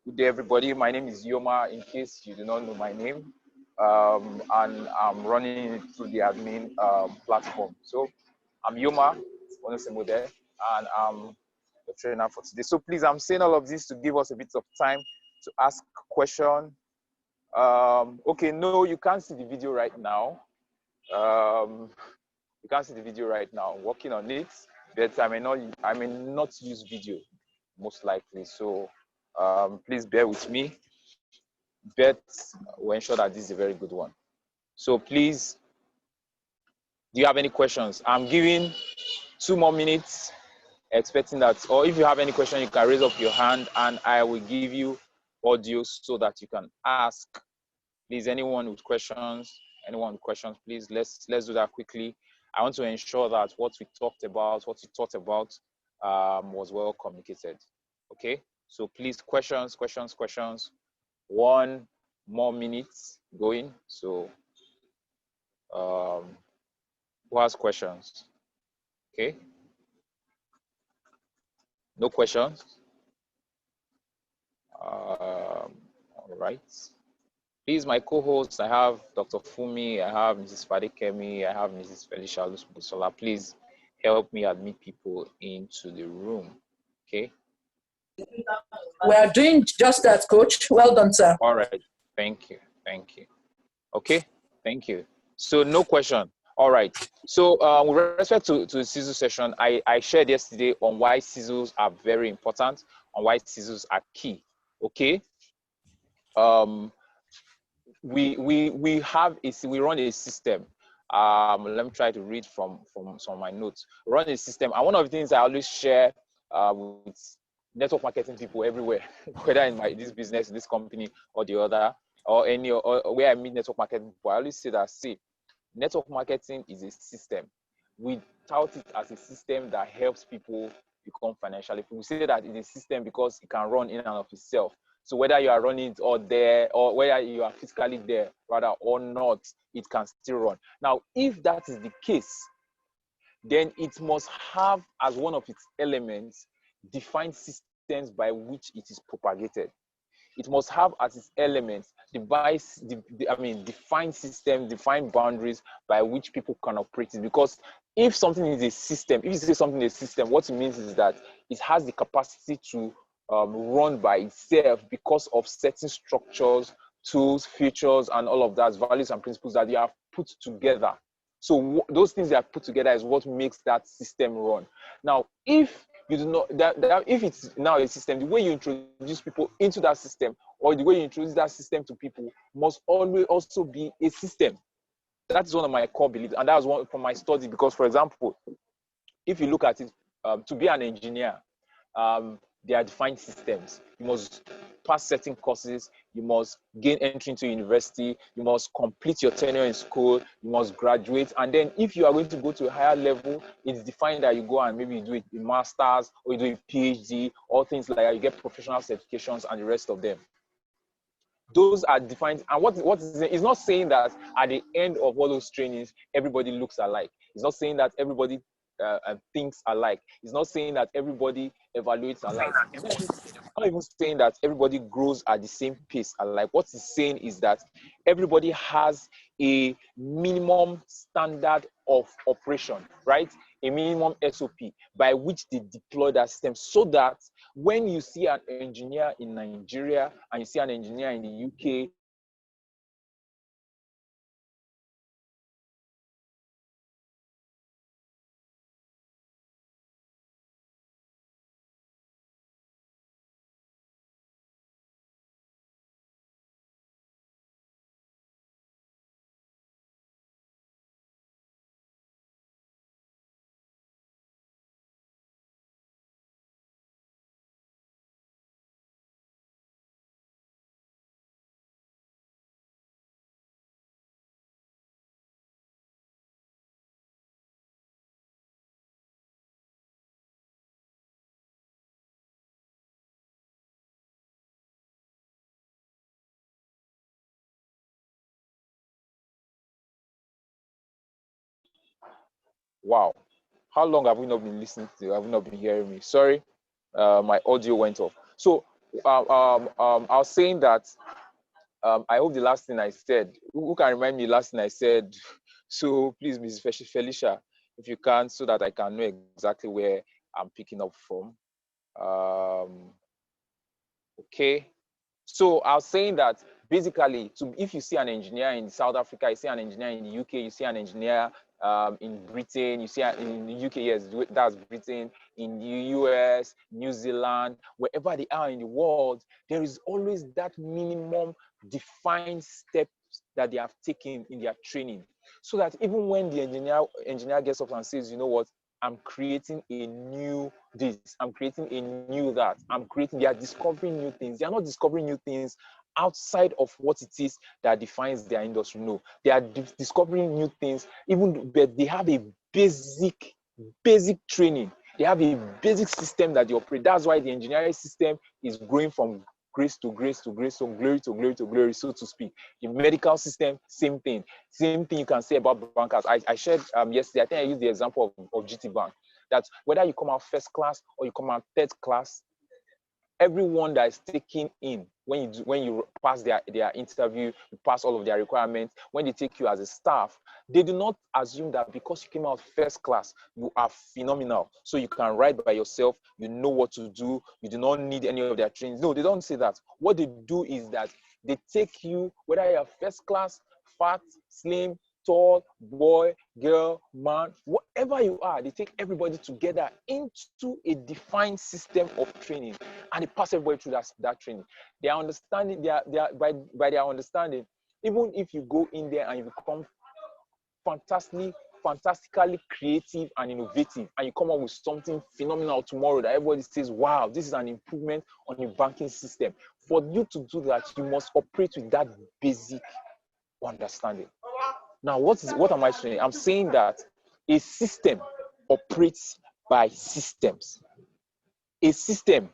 Good day, everybody. My name is Yoma, in case you do not know my name. And I'm running it through the admin platform. So I'm Yoma, there, and I'm the trainer for today. So please, I'm saying all of this to give us a bit of time to ask a question. Okay, no, you can't see the video right now. You can't see the video right now. I'm working on it, but I may not use video most likely. So please bear with me. But we'll ensure that this is a very good one. So please, do you have any questions? I'm giving 2 more minutes, expecting that, or if you have any question, you can raise up your hand and I will give you audio so that you can ask. Please, anyone with questions, please, let's do that quickly. I want to ensure that what we talked about, what you thought about was well communicated. Okay, so please, questions. 1 more minutes going. So who has questions? Okay, no questions. All right. Please, my co-hosts, I have Dr. Fumi, I have Mrs. Fadikemi, I have Mrs. Felicia Busola. Please help me admit people into the room. Okay. We are doing just that, Coach. Well done, sir. All right. Thank you. Okay. Thank you. So no question. All right. So with respect to the Sizzle session, I shared yesterday on why Sizzles are very important, on why Sizzles are key. Okay. We run a system. Let me try to read from some of my notes. Run a system, and one of the things I always share with network marketing people everywhere, whether in this business, this company, or the other, or where I meet network marketing people, I always say that, network marketing is a system. We tout it as a system that helps people become financially free. We say that it's a system because it can run in and of itself. So whether you are running it or there, or whether you are physically there, rather, or not, it can still run. Now, if that is the case, then it must have as one of its elements defined systems by which it is propagated. It must have as its elements defined systems, defined boundaries by which people can operate it. Because if something is a system, if you say something is a system, what it means is that it has the capacity to run by itself because of certain structures, tools, features, and all of that, values and principles that you have put together. So those things that are put together is what makes that system run. Now, if you do not, if it's now a system, the way you introduce people into that system, or the way you introduce that system to people, must always also be a system. That's one of my core beliefs, and that was one from my study. Because, for example, if you look at it, to be an engineer, there are defined systems. You must pass certain courses, you must gain entry into university, you must complete your tenure in school, you must graduate, and then if you are going to go to a higher level, it's defined that you go and maybe you do a master's or you do a PhD, or things like that. You get professional certifications and the rest of them. Those are defined, and what is it's not saying that at the end of all those trainings everybody looks alike. It's not saying that everybody thinks alike. It's not saying that everybody evaluates alike. It's not even saying that everybody grows at the same pace alike. What it's saying is that everybody has a minimum standard of operation, right? A minimum SOP by which they deploy that system, so that when you see an engineer in Nigeria and you see an engineer in the UK, wow, how long have we not been listening to? Have we not been hearing me? Sorry, my audio went off. So I was saying that I hope the last thing I said, who can remind me the last thing I said? So please, Mrs. Felicia, if you can, so that I can know exactly where I'm picking up from. Okay. So I was saying that basically, if you see an engineer in South Africa, you see an engineer in the UK, you see an engineer in Britain, you see in the UK, yes, that's Britain, in the US, New Zealand, wherever they are in the world, there is always that minimum defined steps that they have taken in their training. So that even when the engineer gets up and says, you know what, I'm creating a new this, I'm creating a new that, they are discovering new things. They are not discovering new things outside of what it is that defines their industry. No, they are discovering new things, even but they have a basic training. They have a basic system that they operate. That's why the engineering system is growing from grace to grace to grace, from glory to glory to glory, so to speak. The medical system, same thing. Same thing you can say about bankers. I shared yesterday, I think I used the example of GT Bank, that whether you come out first class or you come out third class, everyone that is taken in, when you pass their interview, you pass all of their requirements, when they take you as a staff, they do not assume that because you came out first class, you are phenomenal, so you can ride by yourself, you know what to do, you do not need any of their trainings. No, they don't say that. What they do is that they take you, whether you're first class, fat, slim, tall, boy, girl, man, whatever you are, they take everybody together into a defined system of training, and they pass everybody through that training. They are understanding, by their understanding, even if you go in there and you become fantastically creative and innovative, and you come up with something phenomenal tomorrow that everybody says, wow, this is an improvement on the banking system. For you to do that, you must operate with that basic understanding. Now, what am I saying? I'm saying that a system operates by systems. A system,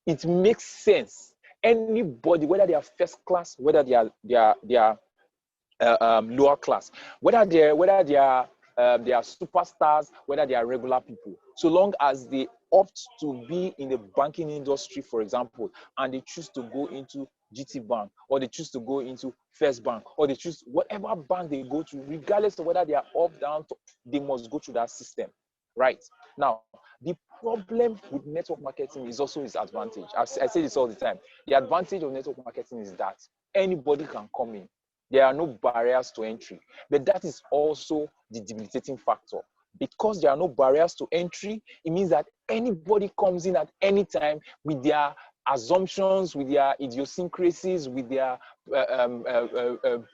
it makes sense. Anybody, whether they are first class, whether they are lower class, whether they are superstars, whether they are regular people, so long as they opt to be in the banking industry, for example, and they choose to go into GT Bank, or they choose to go into First Bank, or they choose whatever bank they go to, regardless of whether they are up, down, they must go through that system. Right. Now, the problem with network marketing is also its advantage. I say this all the time. The advantage of network marketing is that anybody can come in. There are no barriers to entry, but that is also the debilitating factor. Because there are no barriers to entry, it means that anybody comes in at any time with their assumptions, with their idiosyncrasies, with their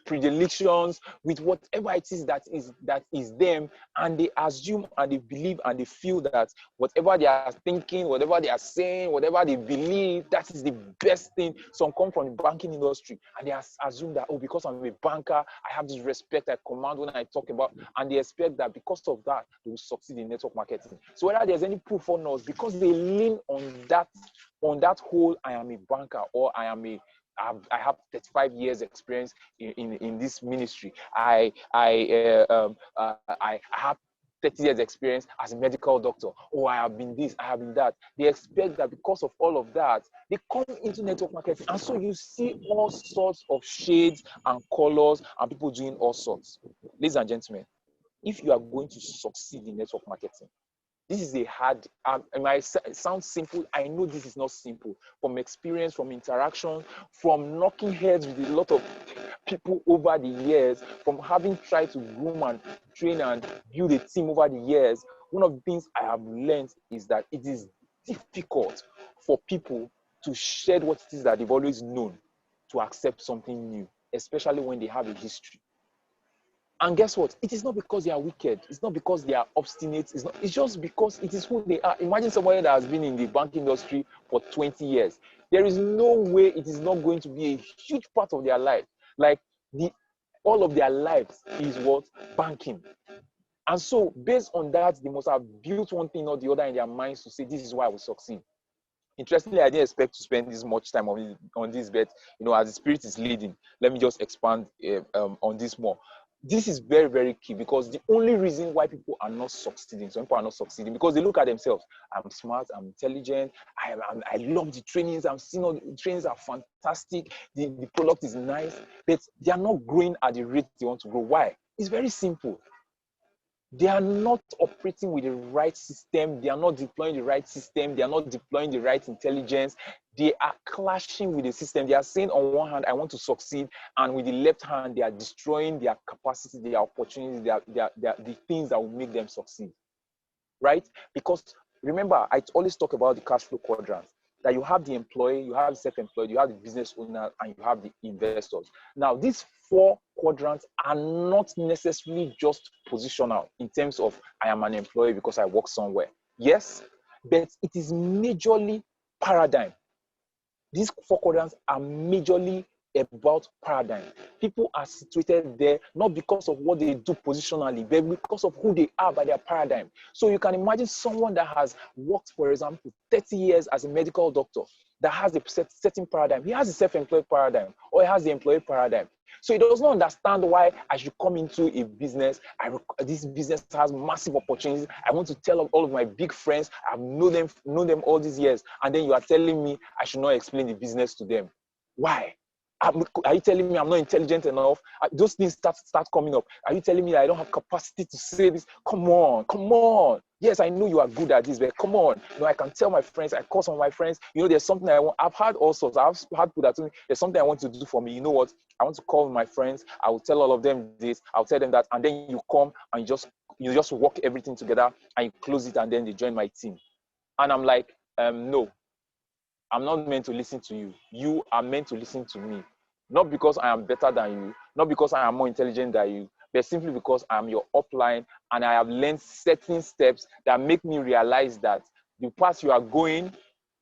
predilections, with whatever it is that is them, and they assume and they believe and they feel that whatever they are thinking, whatever they are saying, whatever they believe, that is the best thing. Some come from the banking industry and they assume that, oh, because I'm a banker, I have this respect, I command when I talk about, and they expect that because of that, they will succeed in network marketing. So whether there's any proof or not, because they lean on that whole, I am a banker, or I have 35 years experience in this ministry. I have 30 years experience as a medical doctor. Oh, I have been this, I have been that. They expect that because of all of that, they come into network marketing. And so you see all sorts of shades and colors and people doing all sorts. Ladies and gentlemen, if you are going to succeed in network marketing, this is a hard, it might sound simple. I know this is not simple. From experience, from interaction, from knocking heads with a lot of people over the years, from having tried to groom and train and build a team over the years, one of the things I have learned is that it is difficult for people to shed what it is that they've always known to accept something new, especially when they have a history. And guess what? It is not because they are wicked. It's not because they are obstinate. It's just because it is who they are. Imagine somebody that has been in the banking industry for 20 years. There is no way it is not going to be a huge part of their life. Like all of their lives is what? Banking. And so based on that, they must have built one thing or the other in their minds to say, this is why I will succeed. Interestingly, I didn't expect to spend this much time on this, but as the Spirit is leading, let me just expand on this more. This is very, very key, because the only reason why people are not succeeding, some people are not succeeding, because they look at themselves. I'm smart, I'm intelligent, I love the trainings, I'm seeing all the trainings are fantastic, the product is nice, but they are not growing at the rate they want to grow. Why? It's very simple. They are not operating with the right system. They are not deploying the right system. They are not deploying the right intelligence. They are clashing with the system. They are saying on one hand, I want to succeed. And with the left hand, they are destroying their capacity, their opportunities, the things that will make them succeed. Right? Because remember, I always talk about the cash flow quadrant, that you have the employee, you have the self-employed, you have the business owner, and you have the investors. Now, these four quadrants are not necessarily just positional in terms of I am an employee because I work somewhere. Yes, but it is majorly paradigm. These four quadrants are majorly about paradigm. People are situated there not because of what they do positionally, but because of who they are by their paradigm. So you can imagine someone that has worked, for example, 30 years as a medical doctor, that has a certain paradigm. He has a self-employed paradigm, or he has the employee paradigm. So he does not understand why I should come into a business. This business has massive opportunities. I want to tell all of my big friends. I've known them all these years. And then you are telling me I should not explain the business to them. Why? Are you telling me I'm not intelligent enough? Those things start coming up. Are you telling me that I don't have capacity to say this? Come on. Yes, I know you are good at this, but come on. I can tell my friends, I call some of my friends, there's something I want. I've had all sorts. I've had people that tell me, there's something I want to do for me. You know what? I want to call my friends. I will tell all of them this. I'll tell them that. And then you come and you just work everything together and you close it, and then they join my team. And I'm like, no. I'm not meant to listen to you. You are meant to listen to me. Not because I am better than you, not because I am more intelligent than you, but simply because I am your upline and I have learned certain steps that make me realize that the path you are going,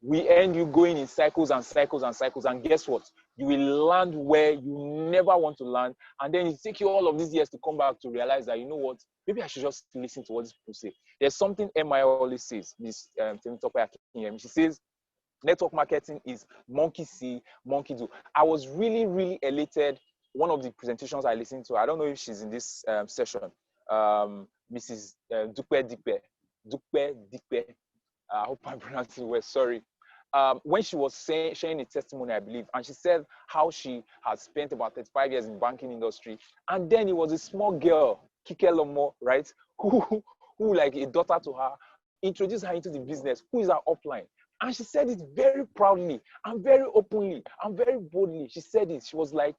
we end you going in cycles and cycles and cycles. And guess what? You will land where you never want to land. And then it takes you all of these years to come back to realize that, you know what? Maybe I should just listen to what these people say. There's something MI always says, this she says, network marketing is monkey see, monkey do. I was really, really elated. One of the presentations I listened to, I don't know if she's in this session, Mrs. Dupe Dipe. I hope I'm pronouncing it well, sorry. When she was sharing a testimony, I believe, and she said how she has spent about 35 years in the banking industry, and then it was a small girl, Kike Lomo, right, who like a daughter to her, introduced her into the business, who is her upline. And she said it very proudly and very openly and very boldly. She said it. She was like,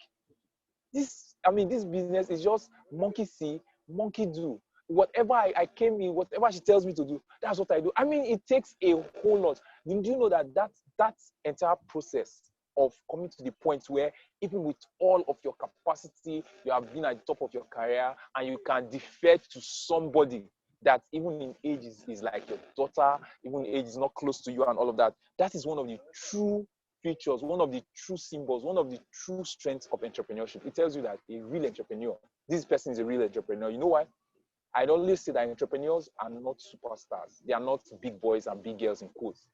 this business is just monkey see, monkey do. Whatever I came in, whatever she tells me to do, that's what I do. It takes a whole lot. Do you know that entire process of coming to the point where even with all of your capacity, you have been at the top of your career and you can defer to somebody that even in age is like your daughter, even in age is not close to you and all of that. That is one of the true features, one of the true symbols, one of the true strengths of entrepreneurship. It tells you that a real entrepreneur, this person is a real entrepreneur. You know why? I'd always say that entrepreneurs are not superstars. They are not big boys and big girls in quotes.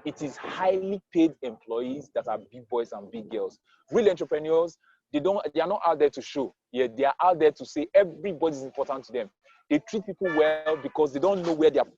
It is highly paid employees that are big boys and big girls. Real entrepreneurs, they are not out there to show. Yeah, they are out there to say everybody's important to them. They treat people well because they don't know where their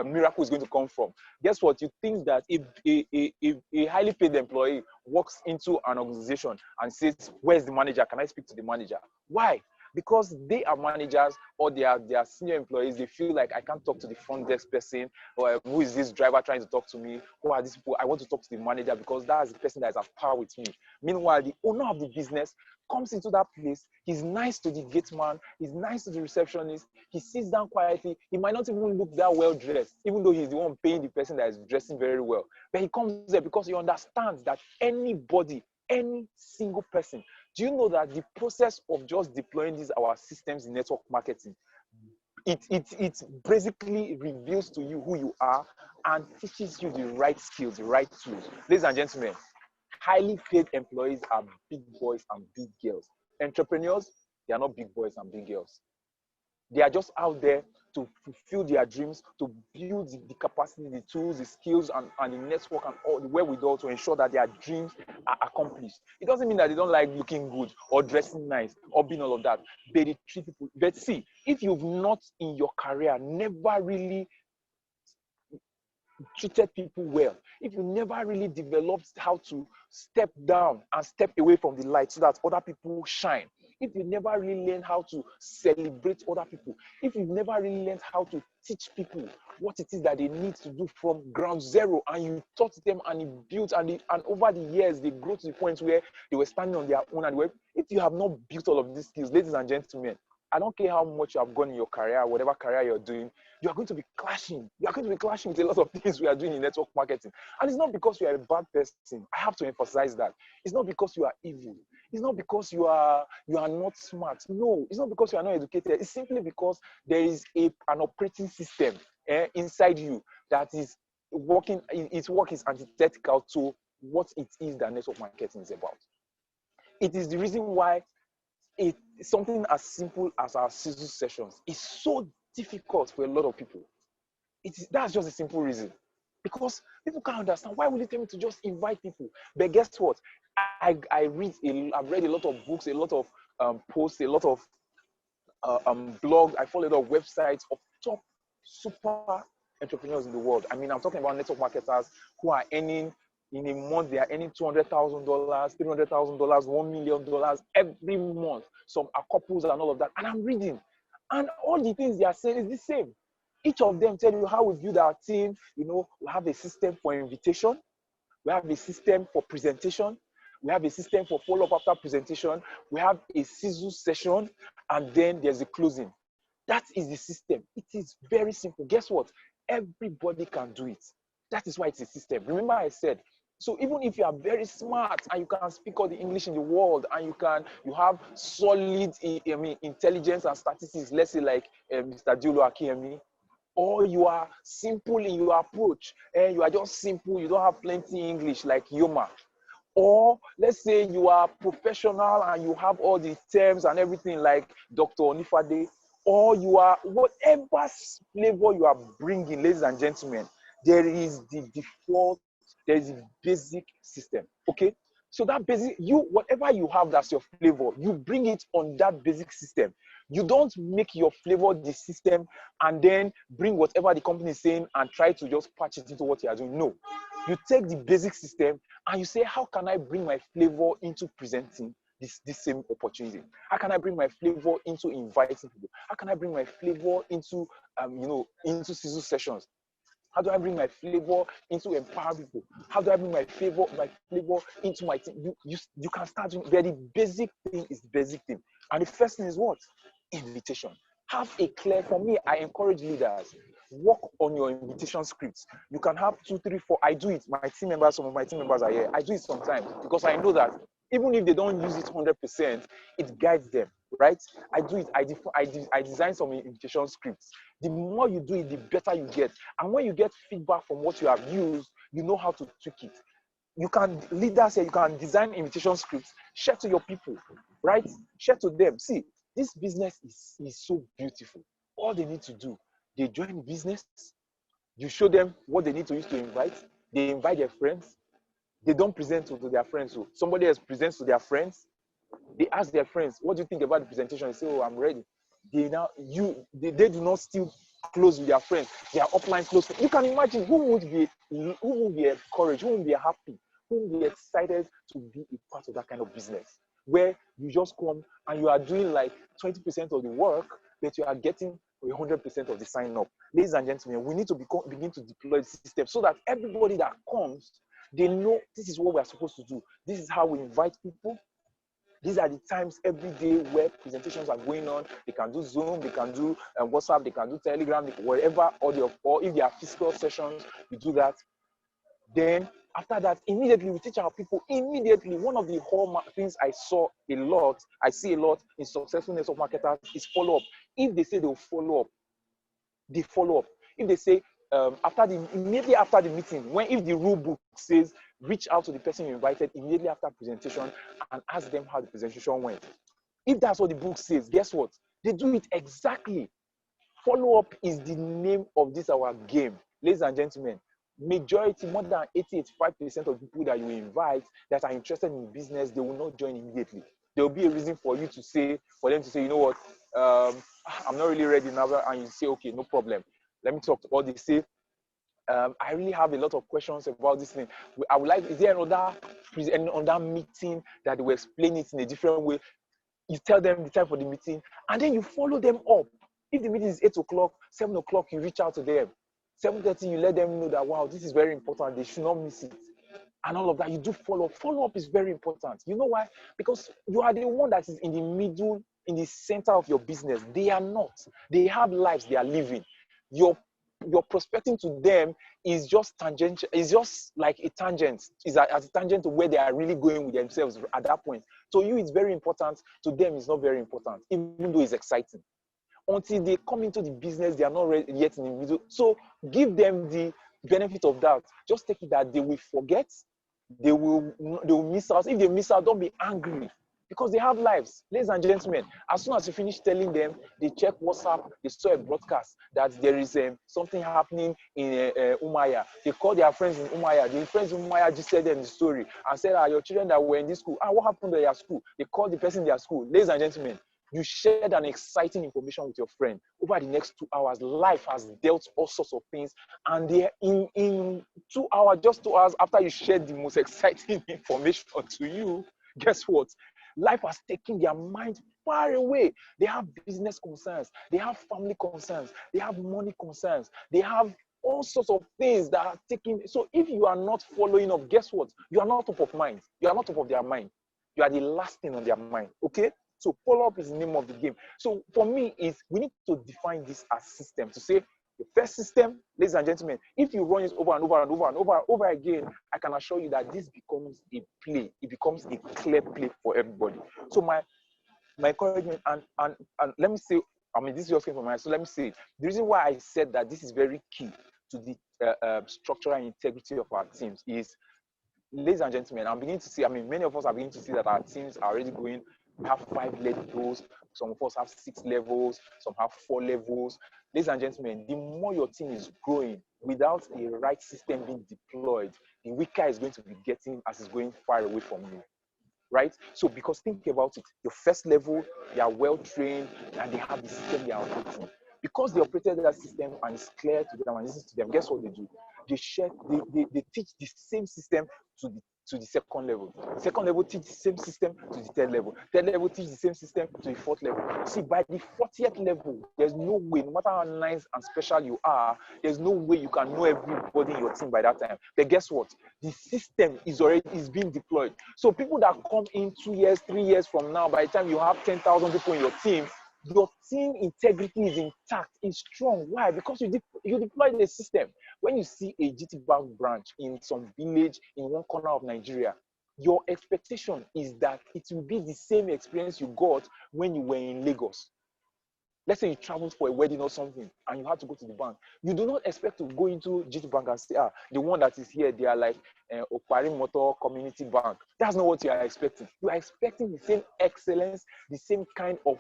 miracle is going to come from. Guess what? You think that if a highly paid employee walks into an organization and says, "Where's the manager? Can I speak to the manager?" Why? Because they are managers or they are senior employees. They feel like, I can't talk to the front desk person, or who is this driver trying to talk to me? Who are these people? I want to talk to the manager because that's the person that is at par with me. Meanwhile, the owner of the business comes into that place. He's nice to the gate man. He's nice to the receptionist. He sits down quietly. He might not even look that well dressed, even though he's the one paying the person that is dressing very well. But he comes there because he understands that anybody, any single person. Do you know that the process of just deploying our systems in network marketing, it basically reveals to you who you are and teaches you the right skills, the right tools. Ladies and gentlemen, highly paid employees are big boys and big girls. Entrepreneurs, they are not big boys and big girls. They are just out there to fulfill their dreams, to build the capacity, the tools, the skills, and the network and all the wherewithal to ensure that their dreams are accomplished. It doesn't mean that they don't like looking good or dressing nice or being all of that. But they treat people. But see, if you've not in your career never really treated people well, if you never really developed how to step down and step away from the light so that other people shine, if you never really learned how to celebrate other people, if you've never really learned how to teach people what it is that they need to do from ground zero, and you taught them and you built, and over the years they grow to the point where they were standing on their own, and if you have not built all of these skills, ladies and gentlemen, I don't care how much you have gone in your career, whatever career you're doing, you are going to be clashing. You are going to be clashing with a lot of things we are doing in network marketing. And it's not because you are a bad person. I have to emphasize that. It's not because you are evil. It's not because you are not smart. No, it's not because you are not educated. It's simply because there is an operating system inside you that is working. Its work is antithetical to what it is that network marketing is about. It is the reason why something as simple as our Sizzle sessions is so difficult for a lot of people. That's just a simple reason. Because people can't understand, why would you tell me to just invite people? But guess what? I've read a lot of books, a lot of posts, a lot of blogs. I follow a lot of websites of top super entrepreneurs in the world. I mean, I'm talking about network marketers who are earning, in a month, they are earning $200,000, $300,000, $1 million every month. Some are couples and all of that. And I'm reading. And all the things they are saying is the same. Each of them tell you how we build our team. You know, we have a system for invitation. We have a system for presentation. We have a system for follow-up after presentation. We have a Sizzle session. And then there's a closing. That is the system. It is very simple. Guess what? Everybody can do it. That is why it's a system. Remember I said, so even if you are very smart and you can speak all the English in the world, and you have solid intelligence and statistics, let's say like Mr. Diolo Akiemi, or you are simple in your approach, and you are just simple, you don't have plenty English like Yoma, or let's say you are professional and you have all the terms and everything like Dr. Onifade, or you are whatever flavor you are bringing, ladies and gentlemen, there is the default, there is a basic system, okay? So that basic, whatever you have that's your flavor, you bring it on that basic system. You don't make your flavor the system and then bring whatever the company is saying and try to just patch it into what you are doing. No. You take the basic system and you say, how can I bring my flavor into presenting this same opportunity? How can I bring my flavor into inviting people? How can I bring my flavor into into Sizzle sessions? How do I bring my flavor into empower people? How do I bring my flavor into my team? You can start doing, but the basic thing is the basic thing. And the first thing is what? Invitation. Have a clear, for me, I encourage leaders, work on your invitation scripts. You can have 2, 3, 4. I do it. Some of my team members are here. I do it sometimes because I know that even if they don't use it 100%, it guides them, right? I do it. I design some invitation scripts. The more you do it, the better you get. And when you get feedback from what you have used, you know how to tweak it. Leaders say you can design invitation scripts, share to your people, right? Share to them. See, this business is so beautiful. All they need to do, they join the business, you show them what they need to use to invite, they invite their friends, they don't present to their friends. So somebody else presents to their friends, they ask their friends, what do you think about the presentation? They say, oh, I'm ready. They do not still close with their friends. They are offline close. You can imagine who would be encouraged, who would be happy, who would be excited to be a part of that kind of business, where you just come and you are doing like 20% of the work, but you are getting 100% of the sign up. Ladies and gentlemen, we need to begin to deploy the system so that everybody that comes, they know this is what we are supposed to do. This is how we invite people. These are the times every day where presentations are going on. They can do Zoom, they can do WhatsApp, they can do Telegram, wherever audio, or if they are physical sessions, we do that. Then after that, immediately we teach our people. Immediately, one of the hallmark things I see a lot in successful network marketers is follow up. If they say they'll follow up, they follow up. If they say immediately after the meeting, if the rule book says reach out to the person you invited immediately after presentation and ask them how the presentation went. If that's what the book says, guess what? They do it exactly. Follow-up is the name of this our game. Ladies and gentlemen, majority, more than 80-85% of people that you invite that are interested in business, they will not join immediately. There will be a reason for them to say, you know what, I'm not really ready now, and you say, okay, no problem. Let me talk to all this. Say, I really have a lot of questions about this thing. I would like, is there another meeting that they will explain it in a different way? You tell them the time for the meeting, and then you follow them up. If the meeting is 8 o'clock, 7 o'clock, you reach out to them. 7:30, you let them know that, wow, this is very important. They should not miss it. And all of that, you do follow up. Follow up is very important. You know why? Because you are the one that is in the middle, in the center of your business. They are not. They have lives they are living. Your prospecting to them is just tangent. Is just like a tangent. Is as a tangent to where they are really going with themselves at that point. So you, it's very important. To them, it's not very important, even though it's exciting. Until they come into the business, they are not ready yet in the middle. So give them the benefit of doubt. Just take it that they will forget, they will miss out. If they miss out, don't be angry, because they have lives. Ladies and gentlemen, as soon as you finish telling them, they check WhatsApp, they saw a broadcast that there is something happening in Umaya. They call their friends in Umaya. The friends in Umaya just said them the story and said, your children that were in this school, what happened at their school? They called the person in their school. Ladies and gentlemen, you shared an exciting information with your friend. Over the next 2 hours, life has dealt all sorts of things. And they, in 2 hours, just 2 hours after you shared the most exciting information to you, guess what? Life has taken their mind far away. They have business concerns. They have family concerns. They have money concerns. They have all sorts of things that are taking. So if you are not following up, guess what? You are not top of mind. You are not top of their mind. You are the last thing on their mind. Okay? So follow-up is the name of the game. So for me, we need to define this as system. To say the first system, ladies and gentlemen, if you run it over and over and over and over again, I can assure you that this becomes a play. It becomes a clear play for everybody. So my encouragement, and let me say, I mean, this just came from my, so let me say, the reason why I said that this is very key to the structural integrity of our teams is, ladies and gentlemen, I'm beginning to see, I mean, many of us are beginning to see that our teams are already going. We have 5 levels, some of us have 6 levels, some have 4 levels. Ladies and gentlemen, the more your team is growing without a right system being deployed, the weaker it's going to be getting as it's going far away from you. Right? So, because think about it, your first level, they are well trained and they have the system they are operating. Because they operated that system and it's clear to them and listen to them, guess what they do? They teach the same system to the second level. The second level teach the same system to the third level. Third level teach the same system to the fourth level. See, by the 40th level, there's no way, no matter how nice and special you are, there's no way you can know everybody in your team by that time. But guess what? The system is being deployed. So people that come in 2 years, 3 years from now, by the time you have 10,000 people in your team integrity is intact, is strong. Why? Because you deploy the system. When you see a GT Bank branch in some village in one corner of Nigeria, your expectation is that it will be the same experience you got when you were in Lagos. Let's say you traveled for a wedding or something and you had to go to the bank. You do not expect to go into GT Bank and say, the one that is here, they are like Opari Motor Community Bank. That's not what you are expecting. You are expecting the same excellence, the same kind of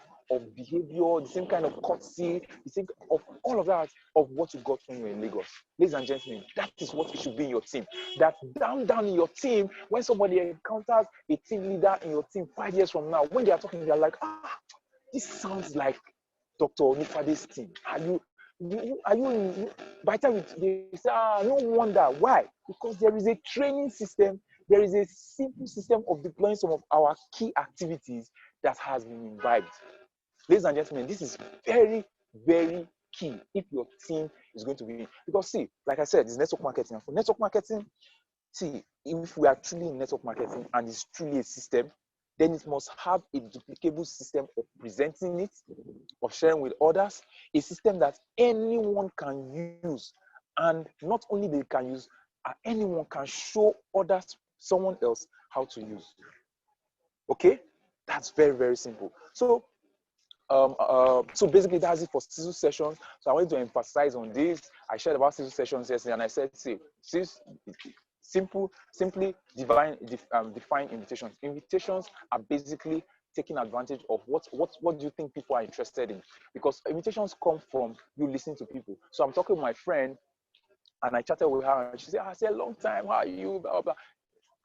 behavior, the same kind of courtesy, the same of all of that of what you got when you were in Lagos. Ladies and gentlemen, that is what it should be in your team. That down in your team, when somebody encounters a team leader in your team 5 years from now, when they are talking, they are like, this sounds like Dr. Onifade's team. Are you by the time they say, no wonder. Why? Because there is a training system, there is a simple system of deploying some of our key activities that has been imbibed. Ladies and gentlemen, this is very, very key if your team is going to be, because see, like I said, it's network marketing. And for network marketing, see, if we are truly in network marketing and it's truly a system, then it must have a duplicable system of presenting it, of sharing with others, a system that anyone can use. And not only they can use, anyone can show others, someone else, how to use. Okay? That's very, very simple. So, so basically that's it for Sizzle sessions. So I wanted to emphasize on this. I shared about Sizzle sessions yesterday, and I said, see, simply define invitations. Invitations are basically taking advantage of what do you think people are interested in? Because invitations come from you listening to people. So I'm talking with my friend, and I chatted with her, and she said, I said, long time, how are you? Blah, blah, blah.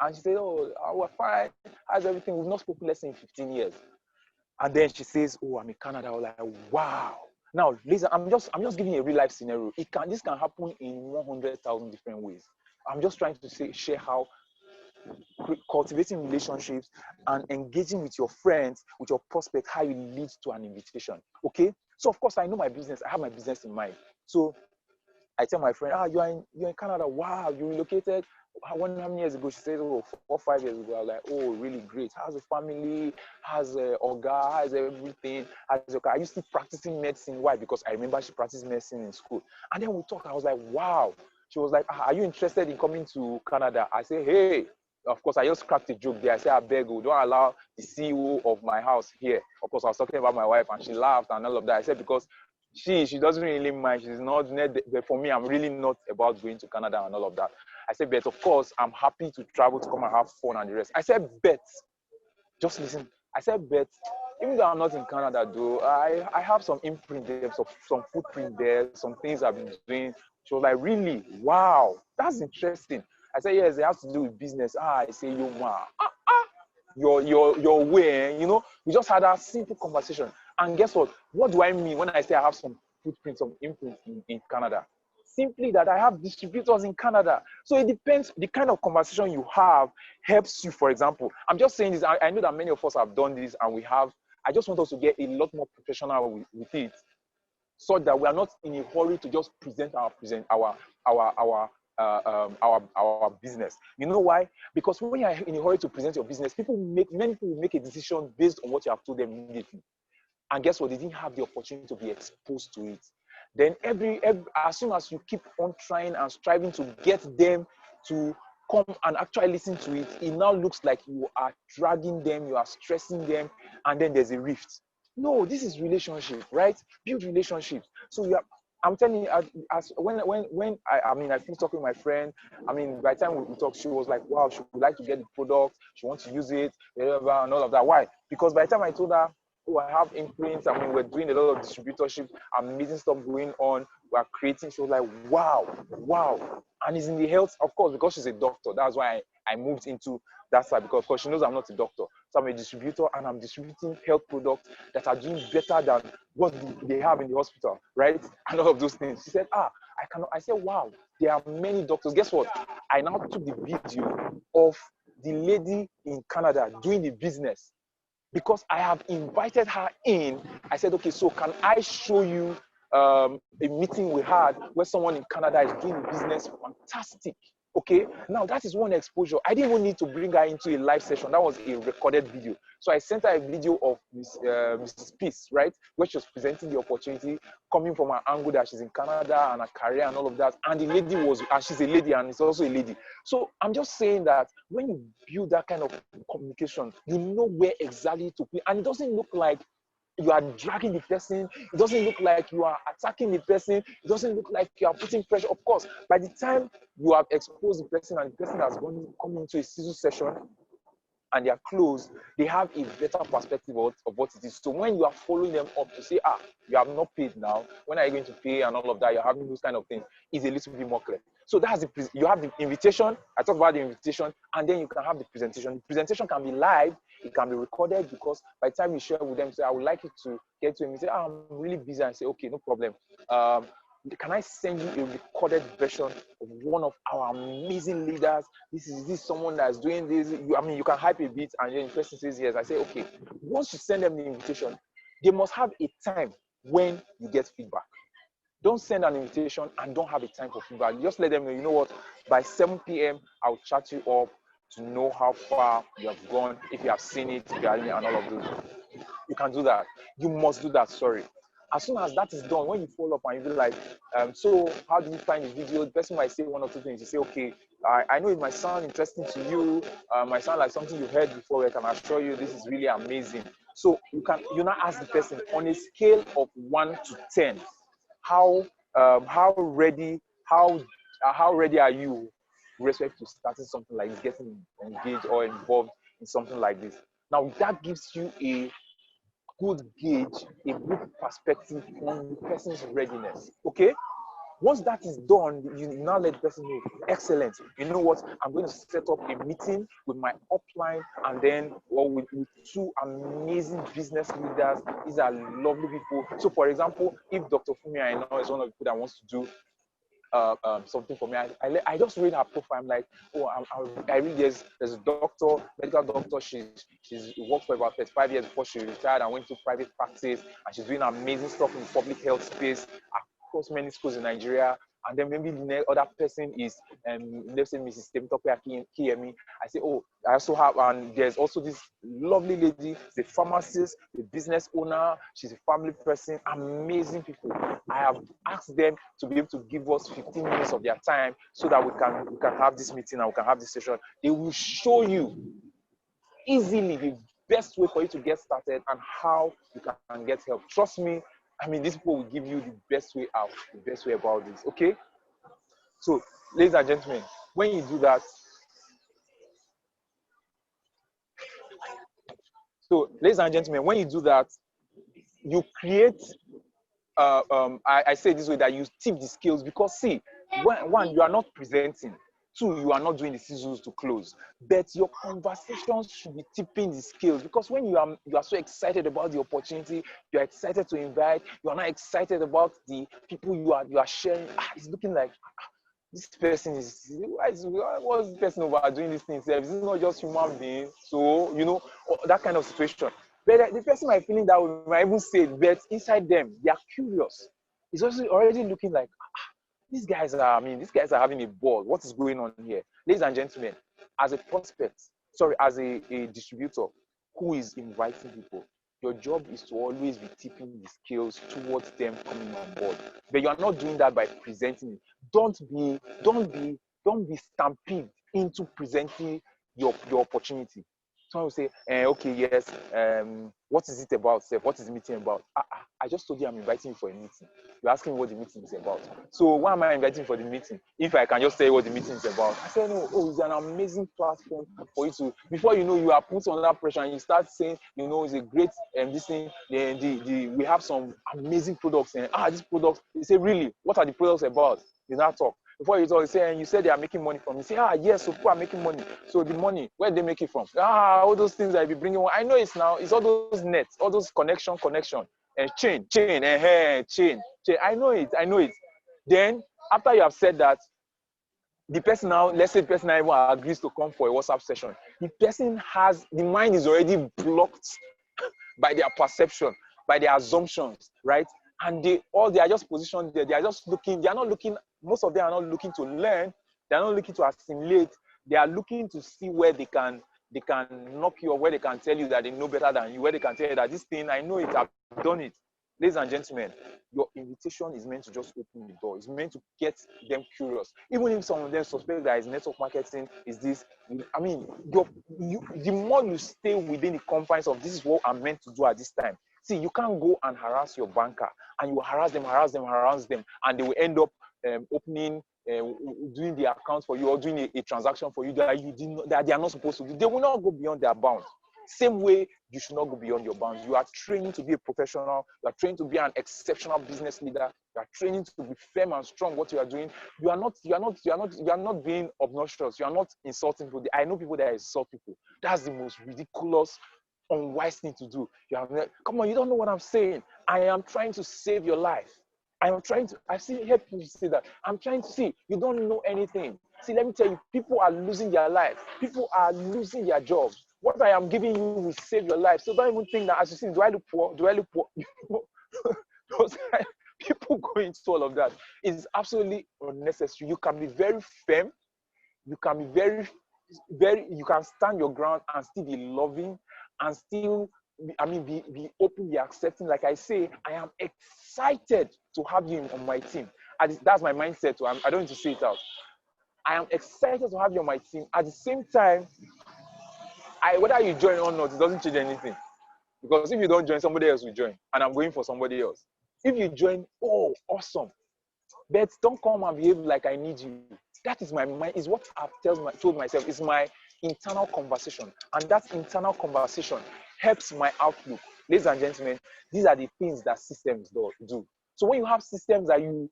And she said, oh, we're fine. How's everything? We've not spoken less than 15 years. And then she says, oh, I'm in Canada. I was like, wow. Now, listen, I'm just giving you a real life scenario. This can happen in 100,000 different ways. I'm just trying to share how cultivating relationships and engaging with your friends, with your prospect, how it leads to an invitation. Okay. So of course I know my business. I have my business in mind. So I tell my friend, you're in Canada. Wow, you relocated. How many years ago? She said, oh, 4 or 5 years ago. I was like, oh, really great. How's the family? How's Oga? How's everything? How's your car? Are you still practicing medicine? Why? Because I remember she practiced medicine in school. And then we talked. I was like, wow. She was like, are you interested in coming to Canada? I said, hey. Of course, I just cracked a joke there. I said, I beg you, don't allow the CEO of my house here. Of course, I was talking about my wife, and she laughed and all of that. I said, because she doesn't really mind. She's not, but for me, I'm really not about going to Canada and all of that. I said, but of course, I'm happy to travel to come and have fun and the rest. I said, bet. Just listen. I said, bet. Even though I'm not in Canada, though, I have some imprint there, some footprint there, some things I've been doing. She was like, really? Wow, that's interesting. I said, yes, it has to do with business. I say, Yoma, your way, we just had a simple conversation. And guess what? What do I mean when I say I have some footprints, some imprint in Canada? Simply that I have distributors in Canada. So it depends, the kind of conversation you have helps you. For example, I'm just saying this, I know that many of us have done this, and I just want us to get a lot more professional with it, so that we are not in a hurry to just present our business. You know why? Because when you are in a hurry to present your business, many people make a decision based on what you have told them immediately. And guess what? They didn't have the opportunity to be exposed to it. Then as soon as you keep on trying and striving to get them to come and actually listen to it, it now looks like you are dragging them, you are stressing them, and then there's a rift. No, this is relationship, right? Build relationships. So I'm telling you, when I finished talking with my friend, by the time we talked, she was like, wow, she would like to get the product, she wants to use it, blah, and all of that. Why? Because by the time I told her, oh, I have imprints, we're doing a lot of distributorship, amazing stuff going on, we're creating, she was like, wow. And it's in the health, of course, because she's a doctor. That's why I moved into that side, because of course she knows I'm not a doctor. So I'm a distributor, and I'm distributing health products that are doing better than what they have in the hospital, right? And all of those things. She said, I said, wow, there are many doctors. Guess what? I now took the video of the lady in Canada doing the business, because I have invited her in. I said, okay, so can I show you a meeting we had where someone in Canada is doing business? Fantastic. Okay, now that is one exposure. I didn't even need to bring her into a live session. That was a recorded video. So I sent her a video of Mrs. Peace, right, where she was presenting the opportunity, coming from an angle that she's in Canada and her career and all of that. And the lady she's a lady, and it's also a lady. So I'm just saying that when you build that kind of communication, you know where exactly to play, and it doesn't look like you are dragging the person. It doesn't look like you are attacking the person. It doesn't look like you are putting pressure. Of course, by the time you have exposed the person and the person has come into a Sizzle session and they are closed, they have a better perspective of what it is. So when you are following them up to say, you have not paid now, when are you going to pay and all of that, you're having those kind of things, is a little bit more clear. So that's you have the invitation. I talked about the invitation, and then you can have the presentation. The presentation can be live, it can be recorded, because by the time you share with them, say, I would like you to get to him, you say, I'm really busy, and say, okay, no problem. Can I send you a recorded version of one of our amazing leaders? This is someone that's doing this. You can hype a bit, and then the person says yes. I say, okay. Once you send them the invitation, they must have a time when you get feedback. Don't send an invitation and don't have a time for feedback. Just let them know, you know what, by 7 p.m., I'll chat you up to know how far you have gone, if you have seen it, if you are in, and all of those. You can do that. You must do that, sorry. As soon as that is done, when you follow up and you be like, so how do you find the video? The person might say one or two things. You say, okay, I know it might sound interesting to you. Might sound like something you've heard before. I can assure you this is really amazing. So you now ask the person on a scale of 1 to 10, how ready are you with respect to starting something like this, getting engaged or involved in something like this? Now that gives you a good gauge, a good perspective on the person's readiness. Okay? Once that is done, you now let the person know, excellent. You know what? I'm going to set up a meeting with my upline and then with two amazing business leaders. These are lovely people. So, for example, if Dr. Fumi I know is one of the people that wants to do something for me, I just read her profile. I'm like, oh, I read there's a doctor, medical doctor. She's worked for about 35 years before she retired and went to private practice, and she's doing amazing stuff in the public health space across many schools in Nigeria. And then maybe the other person is, let's say Mrs. Temitope Kiyemi. I say, oh, I also have, and there's also this lovely lady, the pharmacist, the business owner. She's a family person, amazing people. I have asked them to be able to give us 15 minutes of their time so that we can have this meeting and we can have this session. They will show you easily the best way for you to get started and how you can get help. Trust me, I mean, these people will give you the best way out, the best way about this, okay? So, ladies and gentlemen, when you do that, you create, I say this way, that you tip the scales because, see, one, you are not presenting. Two, you are not doing the sizzles to close, but your conversations should be tipping the scales because when you are so excited about the opportunity, you are excited to invite, you are not excited about the people you are sharing. It's looking like this person what's this person over doing this thing? This is not just human being, so that kind of situation. But the person might feeling that way might even say it, but inside them they are curious. It's also already looking like these guys are having a ball. What is going on here? Ladies and gentlemen, as a prospect, as a distributor who is inviting people, your job is to always be tipping the scales towards them coming on board. But you are not doing that by presenting it. Don't be stampede into presenting your opportunity. Someone will say, okay, yes, what is it about, Seth? What is the meeting about? I just told you I'm inviting you for a meeting. You're asking me what the meeting is about. So why am I inviting for the meeting? If I can just tell you what the meeting is about. I said, no, it's an amazing platform for you to, before you know, you are put under pressure and you start saying, it's a great, this thing, we have some amazing products. And these products, you say, really, what are the products about? You now talk. Before you talk, you say, and you said they are making money from. You say, yes, so people are making money. So the money, where do they make it from? All those things I be bringing. I know it's now. It's all those nets, all those connection, and chain. I know it. Then after you have said that, the person now, let's say the person now even agrees to come for a WhatsApp session. The mind is already blocked by their perception, by their assumptions, right? And they are just positioned there. They are just looking. They are not looking. Most of them are not looking to learn. They are not looking to assimilate. They are looking to see where they can knock you off, where they can tell you that they know better than you, where they can tell you that this thing, I know it, I've done it. Ladies and gentlemen, your invitation is meant to just open the door. It's meant to get them curious. Even if some of them suspect that it's network marketing, is this, I mean, the more you stay within the confines of this is what I'm meant to do at this time. See, you can't go and harass your banker and you harass them, and they will end up opening, doing the account for you or doing a transaction for you that they are not supposed to do. They will not go beyond their bounds. Same way, you should not go beyond your bounds. You are training to be a professional. You are trained to be an exceptional business leader. You are training to be firm and strong. What you are doing, you are not being obnoxious. You are not insulting people. I know people that insult people. That's the most ridiculous, unwise thing to do. Come on, you don't know what I'm saying. I am trying to save your life. I've seen people say that. I'm trying to see, you don't know anything. See, let me tell you, people are losing their life. People are losing their jobs. What I am giving you will save your life. So don't even think that as you see, do I look poor? People go into all of that. It's absolutely unnecessary. You can be very firm. You can be you can stand your ground and still be loving and still be open, be accepting. Like I say, I am excited to have you on my team. That's my mindset. I don't need to say it out. I am excited to have you on my team. At the same time, whether you join or not, it doesn't change anything. Because if you don't join, somebody else will join. And I'm going for somebody else. If you join, oh, awesome. But don't come and behave like I need you. That is my mind. Is what I've told myself. It's internal conversation. And that internal conversation helps my outlook. Ladies and gentlemen, these are the things that systems do. So when you have systems that you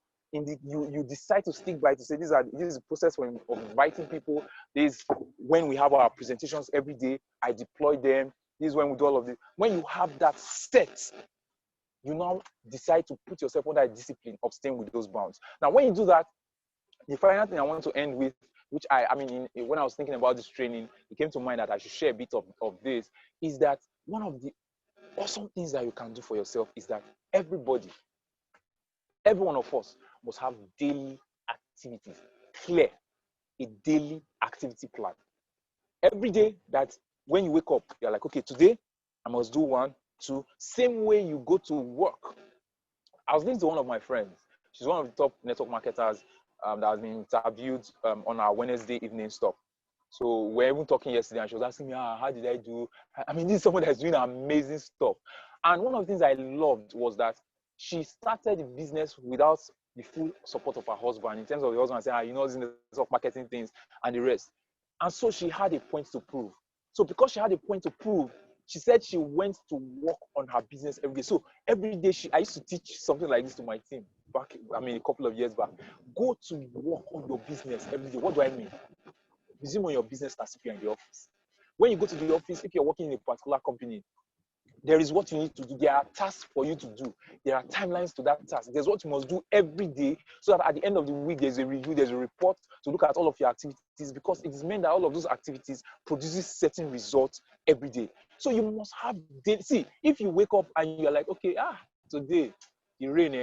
decide to stick by, to say this is the process of inviting people. This is when we have our presentations every day. I deploy them. This is when we do all of this. When you have that set, you now decide to put yourself under a discipline of staying with those bounds. Now, when you do that, the final thing I want to end with, which when I was thinking about this training, it came to mind that I should share a bit of this, is that one of the awesome things that you can do for yourself is that every one of us must have daily activities, a daily activity plan. Every day that when you wake up, you're like, okay, today I must do 1, 2, same way you go to work. I was listening to one of my friends. She's one of the top network marketers that has been interviewed on our Wednesday evening stuff. So we're even talking yesterday, and she was asking me, how did I do? I mean, this is someone that's doing amazing stuff. And one of the things I loved was that she started the business without the full support of her husband, in terms of the husband saying, you know, this is the network marketing things and the rest. And so she had a point to prove. So because she had a point to prove, she said she went to work on her business every day. So every day I used to teach something like this to my team a couple of years back. Go to work on your business every day. What do I mean? Resume on your business as if you're in the office. When you go to the office, if you're working in a particular company, there is what you need to do. There are tasks for you to do. There are timelines to that task. There's what you must do every day, so that at the end of the week, there's a review, there's a report to look at all of your activities, because it is meant that all of those activities produces certain results every day. So you must have daily. See, if you wake up and you're like, okay, today, the rain.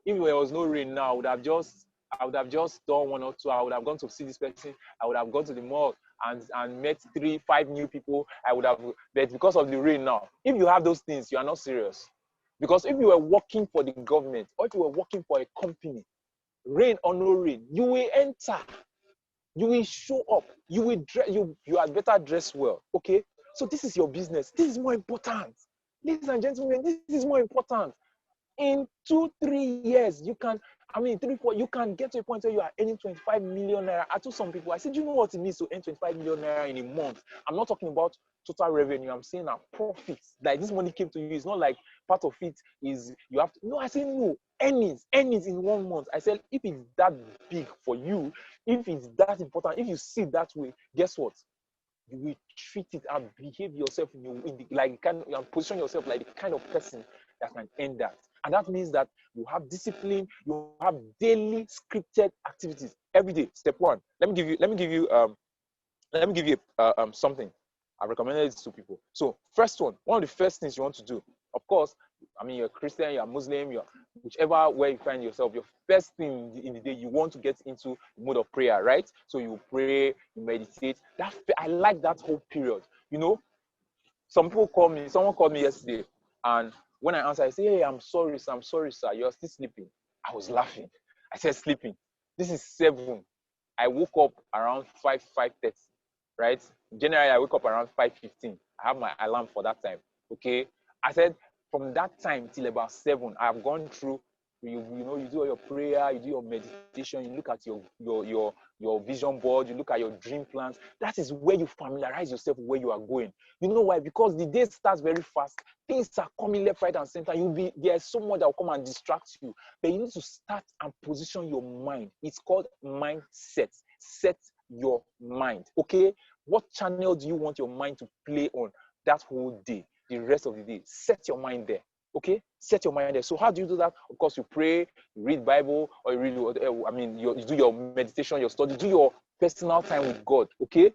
If there was no rain now, I would have just done 1 or 2. I would have gone to see this person. I would have gone to the mall and met 3, 5 new people. But because of the rain now, if you have those things, you are not serious. Because if you were working for the government, or if you were working for a company, rain or no rain, you will enter. You will show up. You will dress. You had better dress well. Okay. So this is your business. This is more important. Ladies and gentlemen, this is more important. In 2, 3 years, 3, 4, you can get to a point where you are earning 25 million naira. I told some people, I said, do you know what it means to earn 25 million naira in a month? I'm not talking about total revenue. I'm saying that profits. Like this money came to you. It's not like part of it is you have to. No, I said no. Earnings in 1 month. I said, if it's that big for you, if it's that important, if you see it that way, guess what? You will treat it and behave yourself position yourself like the kind of person that can earn that. And that means that you have discipline, you have daily scripted activities every day. Step 1. Let me give you something. I recommended it to people. So one of the first things you want to do, of course, you're a Christian, you're a Muslim, you're whichever way you find yourself, your first thing in the day, you want to get into the mode of prayer, right? So you pray, you meditate. I like that whole period. You know, someone called me yesterday, and when I answered, I said, hey, I'm sorry, sir, you're still sleeping. I was laughing. I said, sleeping. This is 7. I woke up around 5:30, right? Generally, I wake up around 5:15. I have my alarm for that time, okay? I said, from that time till about 7, I've gone through, you do all your prayer, you do your meditation, you look at your vision board, you look at your dream plans. That is where you familiarize yourself with where you are going. You know why? Because the day starts very fast. Things are coming left, right, and center. There's so much that will come and distract you. But you need to start and position your mind. It's called mindset. Set your mind. Okay? What channel do you want your mind to play on that whole day, the rest of the day? Set your mind there. Okay? Set your mind there. So how do you do that? Of course, you pray, you read Bible, or you do your meditation, your study, do your personal time with God. Okay?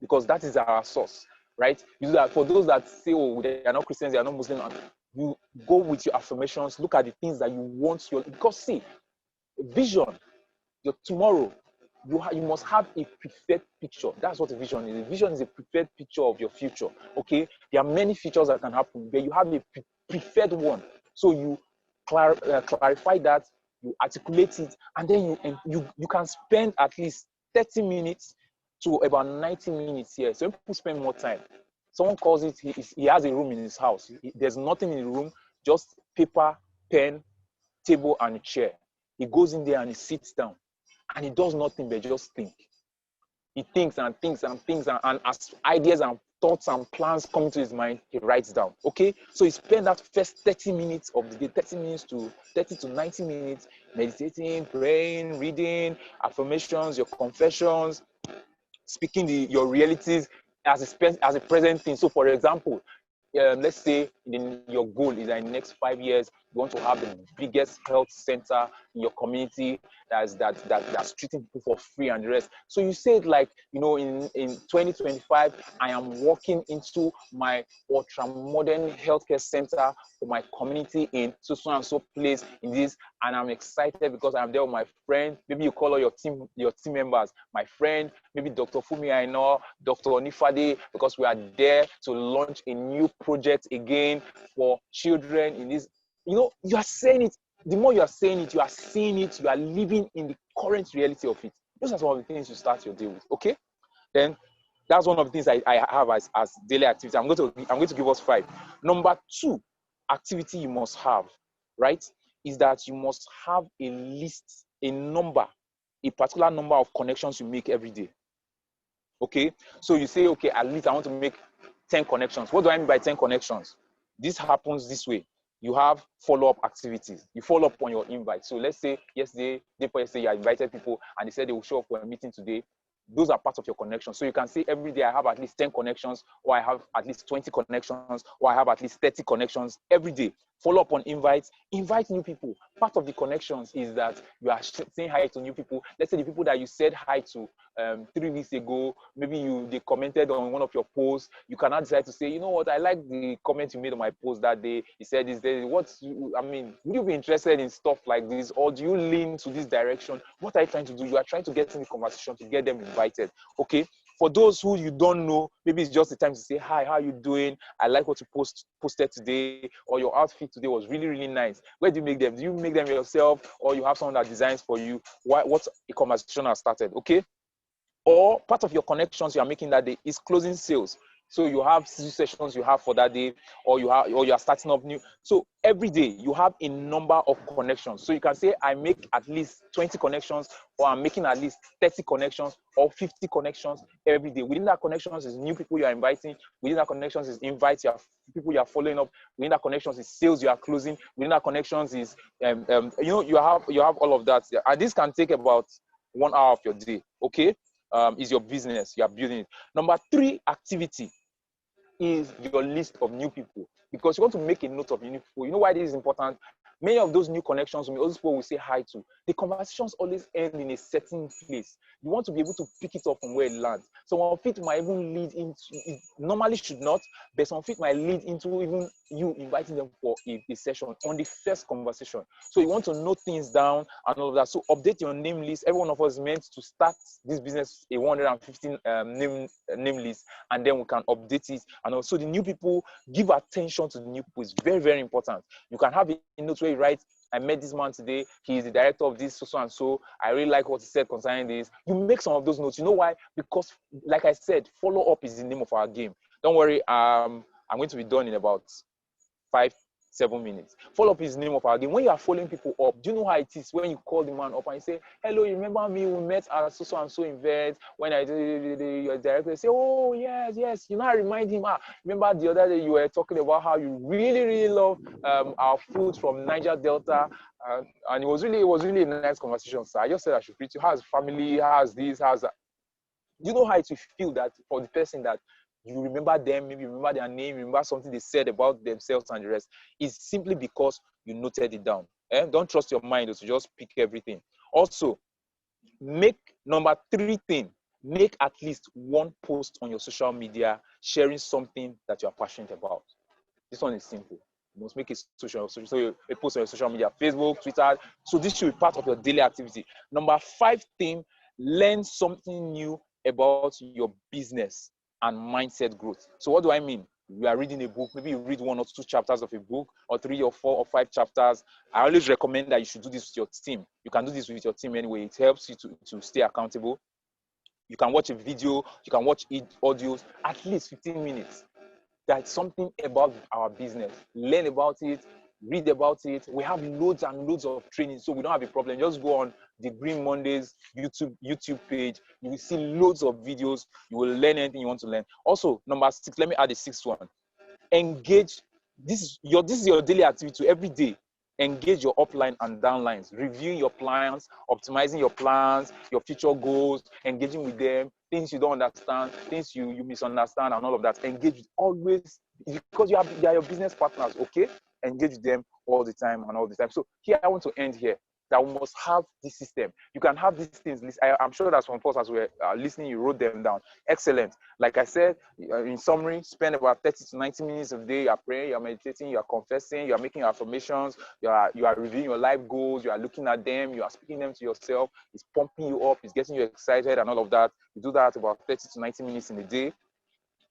Because that is our source, right? You do that. For those that say, oh, they are not Christians, they are not Muslims, you go with your affirmations, look at the things that you want because see, vision, your tomorrow, you must have a preferred picture. That's what a vision is. A vision is a preferred picture of your future. Okay, there are many features that can happen, but you have a preferred one. So you clarify that, you articulate it, and then you can spend at least 30 minutes to about 90 minutes here. So people spend more time. Someone calls it, he has a room in his house. There's nothing in the room, just paper, pen, table, and a chair. He goes in there and he sits down. And he does nothing but just think. He thinks and thinks and thinks, and as ideas and thoughts and plans come into his mind, he writes down. Okay, so he spends that first 30 minutes of the day, 30 to 90 minutes, meditating, praying, reading, affirmations, your confessions, speaking your realities as a present thing. So, for example, let's say your goal is that in the next 5 years you want to have the biggest health center in your community that's treating people for free and the rest. So you say it like, in 2025, I am walking into my ultra modern healthcare center for my community in so and so place in this, and I'm excited because I'm there with my friend. Maybe you call all your team members, my friend, maybe Dr. Fumi I know, Dr. Onifade, because we are there to launch a new project again for children in this. You are saying it. The more you are saying it, you are seeing it, you are living in the current reality of it. Those are some of the things you start your day with. Okay? Then that's one of the things I have as daily activity. I'm going to give us 5. Number 2 activity you must have, right, is that you must have a list, a particular number of connections you make every day. Okay? So you say, okay, at least I want to make 10 connections. What do I mean by 10 connections? This happens this way. You have follow-up activities. You follow up on your invite. So let's say yesterday you invited people and they said they will show up for a meeting today. Those are part of your connections. So you can say every day I have at least 10 connections, or I have at least 20 connections, or I have at least 30 connections every day. Follow up on invites. Invite new people. Part of the connections is that you are saying hi to new people. Let's say the people that you said hi to 3 weeks ago, maybe they commented on one of your posts. You cannot decide to say, you know what, I like the comment you made on my post that day. He said this day. Would you be interested in stuff like this, or do you lean to this direction? What are you trying to do? You are trying to get in the conversation to get them invited. Okay. For those who you don't know, maybe it's just the time to say, hi, how are you doing? I like what you posted today, or your outfit today was really, really nice. Where do you make them? Do you make them yourself, or you have someone that designs for you? What a conversation has started, okay? Or part of your connections you are making that day is closing sales. So you have sessions you have for that day, or you are starting up new. So every day you have a number of connections. So you can say I make at least 20 connections, or I'm making at least 30 connections or 50 connections every day. Within that connections is new people you are inviting. Within that connections is invites people you are following up. Within that connections is sales you are closing. Within that connections is you have all of that. And this can take about 1 hour of your day. Okay. Is your business. You are building it. Number 3 activity is your list of new people, because you want to make a note of new people. You know why this is important? Many of those new connections, those people will say hi to, the conversations always end in a certain place. You want to be able to pick it up from where it lands. Some of it might even lead into, it normally should not, but some of it might lead into even you inviting them for a session on the first conversation. So you want to note things down and all of that. So update your name list. Every one of us is meant to start this business a 115 name list, and then we can update it. And also the new people, give attention to the new people. It's very, very important. You can have a note where you write, I met this man today. He is the director of this, so and so. I really like what he said concerning this. You make some of those notes. You know why? Because, like I said, follow up is the name of our game. Don't worry. I'm going to be done in about 5-7 minutes. Follow up is the name of our game. When you are following people up, do you know how it is when you call the man up and you say, hello, you remember me? We met at so and so event. When I did your director, say, oh, yes. You know, I remind him, remember the other day you were talking about how you really, really love our food from Niger Delta. And it was really a nice conversation, sir. I just said I should greet you. How's family? How's this? How's that? You know how it will feel that for the person that you remember them, maybe you remember their name, you remember something they said about themselves and the rest. It's simply because you noted it down. Don't trust your mind to just pick everything. Also, number 3 thing, make at least one post on your social media sharing something that you are passionate about. This one is simple. You must make a post on your social media, Facebook, Twitter. So this should be part of your daily activity. Number 5 thing, learn something new about your business and mindset growth. So what do I mean? You are reading a book, maybe you read 1 or 2 chapters of a book, or 3 or 4 or 5 chapters. I always recommend that you should do this with your team. You can do this with your team anyway. It helps you to stay accountable. You can watch a video, you can watch audios, at least 15 minutes. That's something about our business. Learn about it, read about it. We have loads and loads of training, so we don't have a problem. Just go on the Green Mondays YouTube page. You will see loads of videos. You will learn anything you want to learn. Also, number 6, let me add the 6th one. Engage. This is your daily activity every day. Engage your upline and downlines, reviewing your plans, optimizing your plans, your future goals, engaging with them, things you don't understand, things you misunderstand, and all of that. Engage always, because they are your business partners, okay? Engage with them all the time and all the time. So here, I want to end here, that we must have this system. You can have these things. I'm sure that some of us, as we're listening, you wrote them down. Excellent. Like I said, in summary, spend about 30 to 90 minutes a day. You're praying, you're meditating, you're confessing, you're making affirmations, you are reviewing your life goals, you are looking at them, you are speaking them to yourself. It's pumping you up, it's getting you excited and all of that. You do that about 30 to 90 minutes in a day.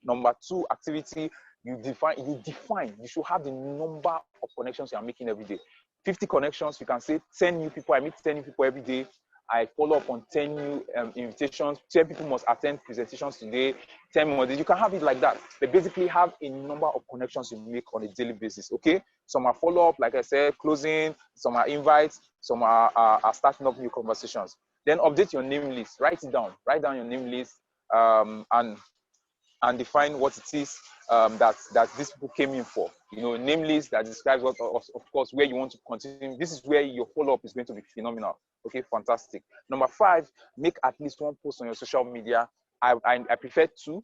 Number 2, activity, you should have the number of connections you are making every day. 50 connections, you can say 10 new people. I meet 10 new people every day. I follow up on 10 new invitations. 10 people must attend presentations today. 10 more. You can have it like that. But basically have a number of connections you make on a daily basis, okay? Some are follow-up, like I said, closing. Some are invites. Some are starting up new conversations. Then update your name list. Write it down. Write down your name list and define what it is that these people came in for. Name list that describes what, of course, where you want to continue. This is where your follow-up is going to be phenomenal. Okay, fantastic. Number 5, make at least one post on your social media. I prefer 2,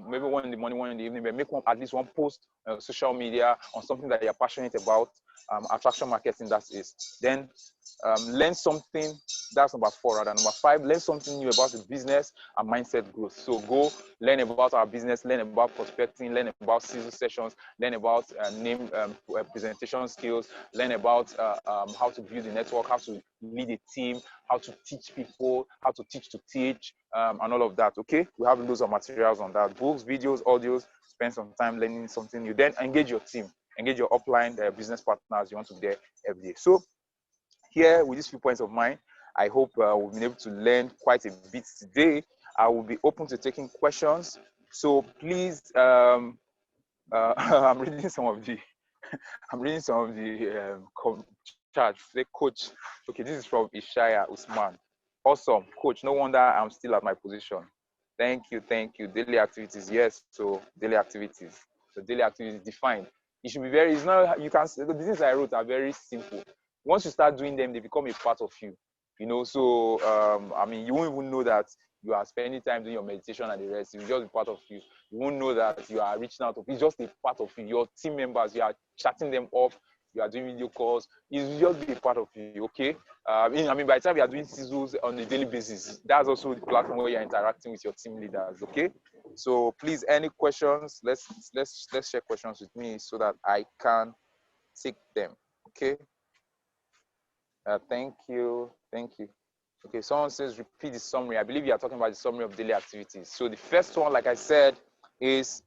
maybe one in the morning, one in the evening, but make at least one post on social media on something that you're passionate about. Attraction marketing, that is. Then learn something. That's number 4, rather. Number 5, learn something new about the business and mindset growth. So go learn about our business, learn about prospecting, learn about Sizzle sessions, learn about presentation skills, learn about how to build a network, how to lead a team, how to teach people, how to teach to teach, and all of that. Okay, we have loads of materials on that: books, videos, audios. Spend some time learning something new. Then engage your team, engage your upline business partners you want to be there every day. So here, with these few points of mine, I hope we've been able to learn quite a bit today. I will be open to taking questions. So please, I'm reading some of the chat. Say, coach. Okay, this is from Ishaya Usman. Awesome, coach. No wonder I'm still at my position. Thank you. Daily activities, yes. So daily activities. So daily activities defined. It should be very. It's not. You can. The things I wrote are very simple. Once you start doing them, they become a part of you. So I mean, you won't even know that you are spending time doing your meditation and the rest. It's just a part of you. You won't know that you are reaching out. It's just a part of you. Your team members, you are chatting them up. You are doing video calls. It's just be a part of you. Okay. I mean, by the time you are doing Sizzles on a daily basis, that's also the platform where you're interacting with your team leaders. Okay. So please, any questions? Let's share questions with me so that I can take them. Okay. Thank you. Okay, someone says repeat the summary. I believe you are talking about the summary of daily activities. So the first one, like I said, is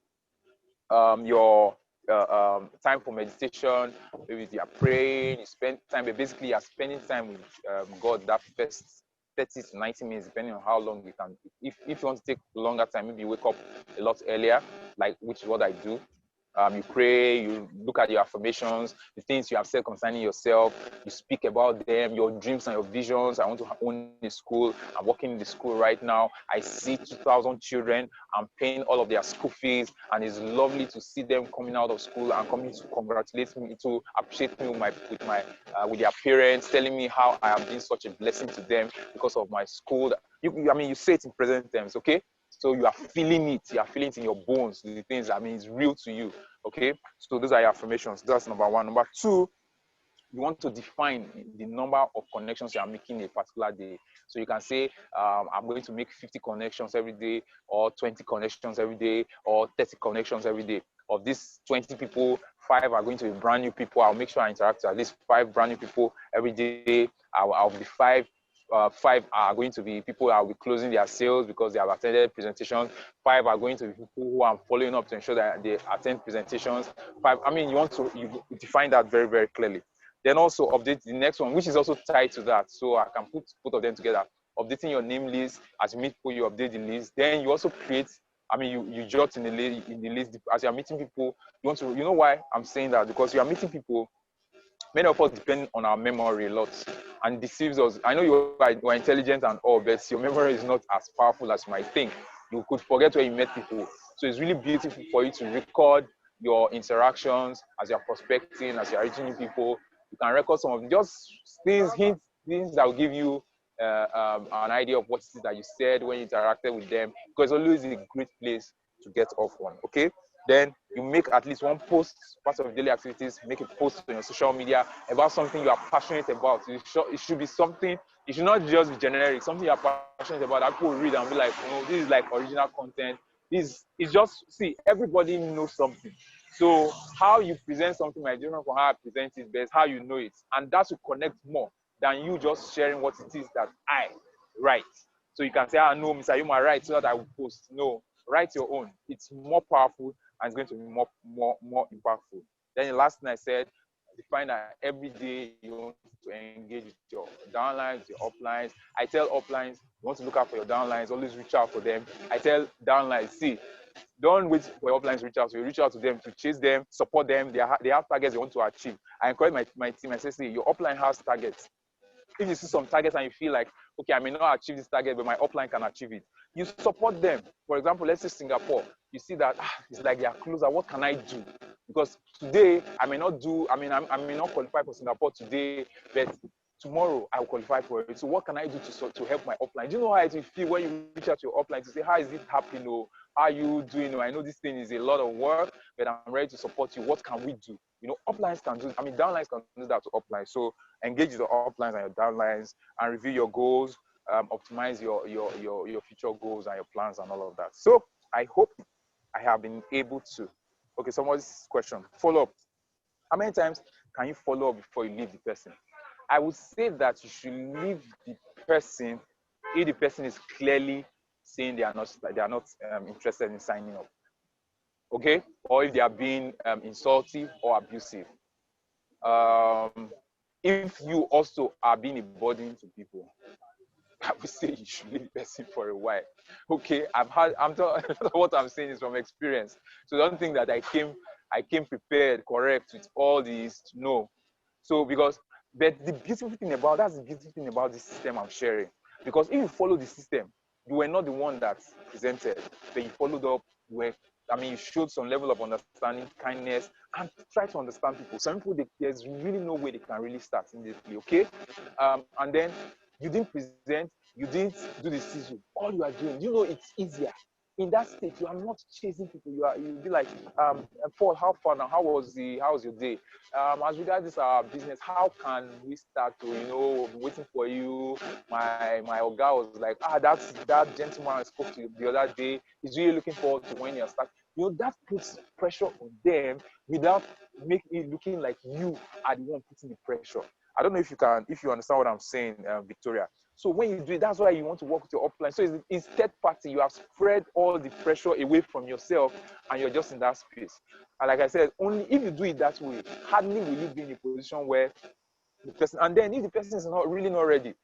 your time for meditation. Maybe you are praying, you spend time, but basically you are spending time with God that first 30 to 90 minutes, depending on how long you can. If you want to take longer time, maybe you wake up a lot earlier, which is what I do. You pray, you look at your affirmations, the things you have said concerning yourself, you speak about them, your dreams and your visions. I want to own a school. I'm working in the school right now. I see 2,000 children. I'm paying all of their school fees, and it's lovely to see them coming out of school and coming to congratulate me, to appreciate me with their parents, telling me how I have been such a blessing to them because of my school. You say it in present terms, okay? So you are feeling it. You are feeling it in your bones. The things, it's real to you. Okay. So those are your affirmations. That's number 1. Number 2, you want to define the number of connections you are making a particular day. So you can say, I'm going to make 50 connections every day, or 20 connections every day, or 30 connections every day. Of these 20 people, 5 are going to be brand new people. I'll make sure I interact with at least 5 brand new people every day. I'll be 5 are going to be people that will be closing their sales because they have attended presentations. 5 are going to be people who are following up to ensure that they attend presentations. 5, you define that very, very clearly. Then also update the next one, which is also tied to that. So I can put both of them together. Updating your name list. As you meet people, you update the list. Then you also create, you jot in the list as you're meeting people. You know why I'm saying that? Because you are meeting people many of us depend on our memory a lot and deceives us. I know you are intelligent and all, but your memory is not as powerful as you might think. You could forget where you met people. So it's really beautiful for you to record your interactions as you're prospecting, as you're reaching people. You can record some of just hints, things that will give you an idea of what it is that you said when you interacted with them, because it's always a great place to get off on. Okay, then you make at least one post, part of daily activities, make a post on your social media about something you are passionate about. It should be something, it should not just be generic, something you are passionate about that people will read and be like, oh, this is like original content. This is just, see, everybody knows something. So how you present something might be different from how I present it, but it's how you know it. And that will connect more than you just sharing what it is that I write. So you can say, ah, no, Mr. Yoma, write so that I will post. No, write your own. It's more powerful and it's going to be more impactful. Then the last thing I said, define that every day you want to engage with your downlines, your uplines. I tell uplines, you want to look out for your downlines, always reach out for them. I tell downlines, see, don't wait for your uplines to reach out. So you reach out to them to chase them, support them. They have targets they want to achieve. I encourage my team. I say, see, your upline has targets. If you see some targets and you feel like, okay, I may not achieve this target, but my upline can achieve it, you support them. For example, let's say Singapore. You see that it's like they are closer. What can I do? Because today I may not qualify for Singapore today, but tomorrow I will qualify for it. So what can I do to help my upline? Do you know how it will feel when you reach out to your upline to say, how is it happening? Or how are you doing? Or I know this thing is a lot of work, but I'm ready to support you. What can we do? You know, uplines can do, downlines can do that to uplines. So engage the uplines and your downlines and review your goals, optimize your future goals and your plans and all of that. So I hope I have been able to. Okay, someone's question. Follow up. How many times can you follow up before you leave the person? I would say that you should leave the person if the person is clearly saying they are not interested in signing up. Okay, or if they are being insultive or abusive. If you also are being a burden to people, I would say you should leave the person for a while. Okay, what I'm saying is from experience. So don't think that I came prepared, correct with all these. No. So but that's the beautiful thing about this system I'm sharing. Because if you follow the system, you were not the one that presented, but you followed up. You showed some level of understanding, kindness, and try to understand people. Some people, there's really no way they can really start immediately. Okay, and then you didn't present, you didn't do the sizzle. All you are doing, it's easier. In that state, you are not chasing people. You'll be like, Paul, how far now? How was your day? As regards this business, how can we start to, waiting for you? My Oga was like, that gentleman I spoke to the other day is really looking forward to when you're starting. That puts pressure on them without making it looking like you are the one putting the pressure. I don't know if you understand what I'm saying, Victoria. So when you do it, that's why you want to work with your upline. So it's third party. You have spread all the pressure away from yourself, and you're just in that space. And like I said, only if you do it that way, hardly will you be in a position where the person. And then if the person is not ready,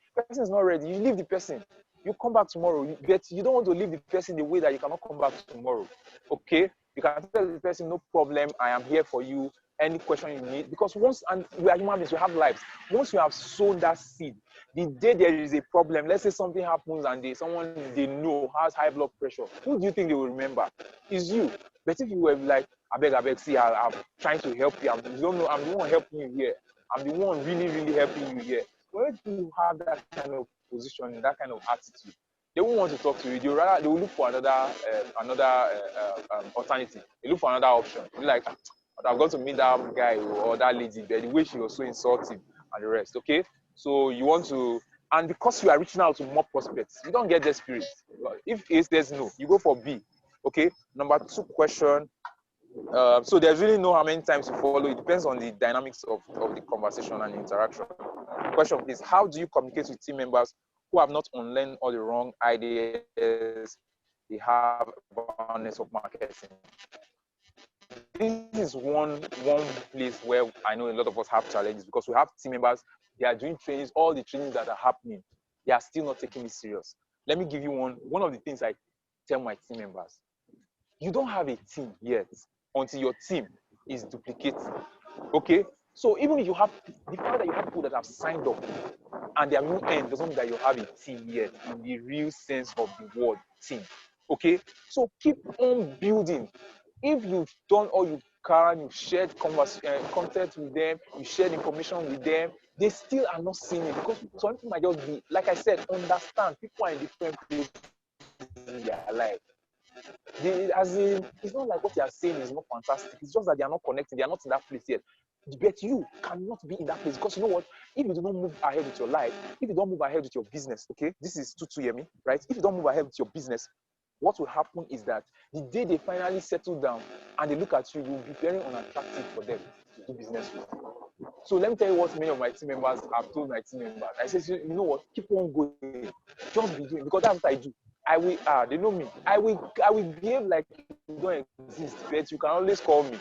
you leave the person. You come back tomorrow, but you don't want to leave the person the way that you cannot come back tomorrow. Okay? You can tell the person, no problem, I am here for you. Any question you need, because and we are human beings, we have lives. Once you have sown that seed, the day there is a problem, let's say something happens and someone they know has high blood pressure, who do you think they will remember? It's you. But if you were like, I beg, see, I'm trying to help you, you don't know, I'm the one helping you here. I'm the one really, really helping you here. When you have that kind of position, that kind of attitude, they won't want to talk to you. They will look for another alternative. They look for another option. They'll be like, I've got to meet that guy or that lady, but the way she was so insulting and the rest. Okay, so you want to, and because you are reaching out to more prospects, you don't get desperate. If A says no, you go for B. Okay. Number 2 question. So there's really no how many times you follow. It depends on the dynamics of the conversation and the interaction. The question is, how do you communicate with team members who have not unlearned all the wrong ideas they have about network marketing? This is one place where I know a lot of us have challenges, because we have team members, they are doing trainings, all the trainings that are happening, they are still not taking it serious. Let me give you one of the things I tell my team members. You don't have a team yet until your team is duplicated. Okay? So even if you have the fact that you have people that have signed up and their new end doesn't mean that you have a team yet in the real sense of the word team. Okay, so keep on building. If you've done all you can, you've shared content with them, you shared information with them, they still are not seeing it because some people might just be, like I said, understand people are in different places in their life. As in, it's not like what they are saying is not fantastic. It's just that they are not connecting. They are not in that place yet. But you cannot be in that place because you know what? If you do not move ahead with your life, if you don't move ahead with your business, okay, this is to hear me, right? If you don't move ahead with your business, what will happen is that the day they finally settle down and they look at you, you'll be very unattractive for them to do business with. So let me tell you what many of my team members have told my team members. I said, you know what? Keep on going. Just be doing because that's what I do. I will they know me. I will behave like you don't exist, but you can always call me.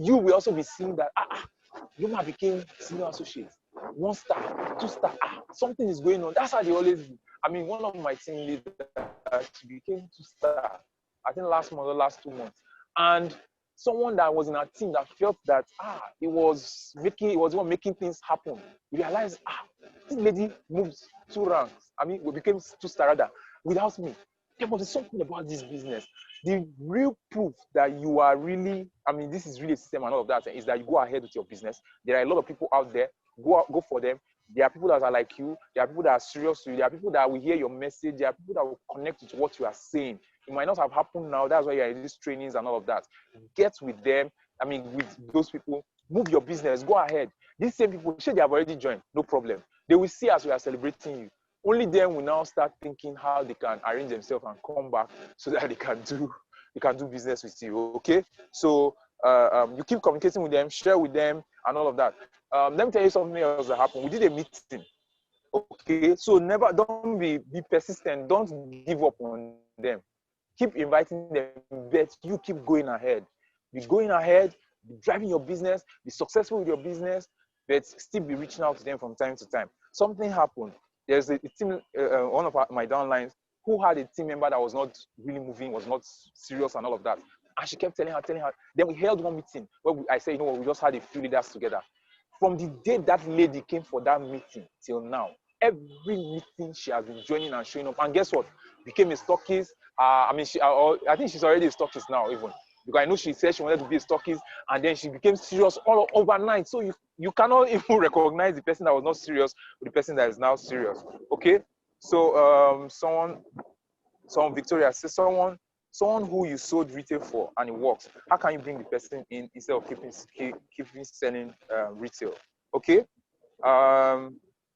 You will also be seeing that Yoma became senior associate. 1 star, 2 star, something is going on. That's how they always do. I mean, one of my team leaders, she became 2 star, I think last month or last 2 months. And someone that was in our team that felt that it was making things happen. We realized this lady moved 2 ranks. I mean, we became 2 star rather without me. There was something about this business. The real proof that you are really, I mean, this is really a system and all of that, is that you go ahead with your business. There are a lot of people out there. Go for them. There are people that are like you. There are people that are serious to you. There are people that will hear your message. There are people that will connect with what you are saying. It might not have happened now. That's why you're in these trainings and all of that. Get with them. I mean, with those people. Move your business. Go ahead. These same people, sure, they have already joined. No problem. They will see as we are celebrating you. Only then will now start thinking how they can arrange themselves and come back so that they can do business with you. Okay, so you keep communicating with them, share with them, and all of that. Let me tell you something else that happened. We did a meeting. Okay, so don't be persistent. Don't give up on them. Keep inviting them, but you keep going ahead. Be going ahead, be driving your business, be successful with your business, but still be reaching out to them from time to time. Something happened. There's a team, one of my downlines, who had a team member that was not really moving, was not serious and all of that. And she kept telling her. Then we held one meeting where I said, you know what, we just had a few leaders together. From the day that lady came for that meeting till now, every meeting she has been joining and showing up. And guess what? Became a stockist. I think she's already a stockist now, even. Because I know she said she wanted to be a stockist, and then she became serious all overnight. So you cannot even recognize the person that was not serious with the person that is now serious. Okay? So someone Victoria says someone who you sold retail for and it works. How can you bring the person in instead of keeping selling retail? Okay.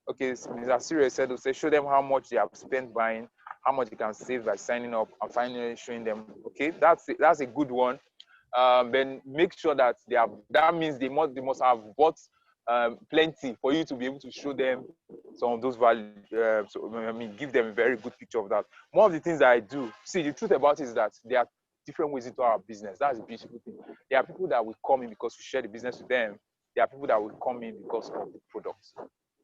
Okay, Mr. Siri said to say show them how much they have spent buying, how much you can save by signing up, and finally showing them. Okay, that's a good one. Then make sure that that means they must have bought plenty for you to be able to show them some of those values. Give them a very good picture of that. One of the things that I do, see, the truth about it is that there are different ways into our business. That's the beautiful thing. There are people that will come in because we share the business with them. There are people that will come in because of the products.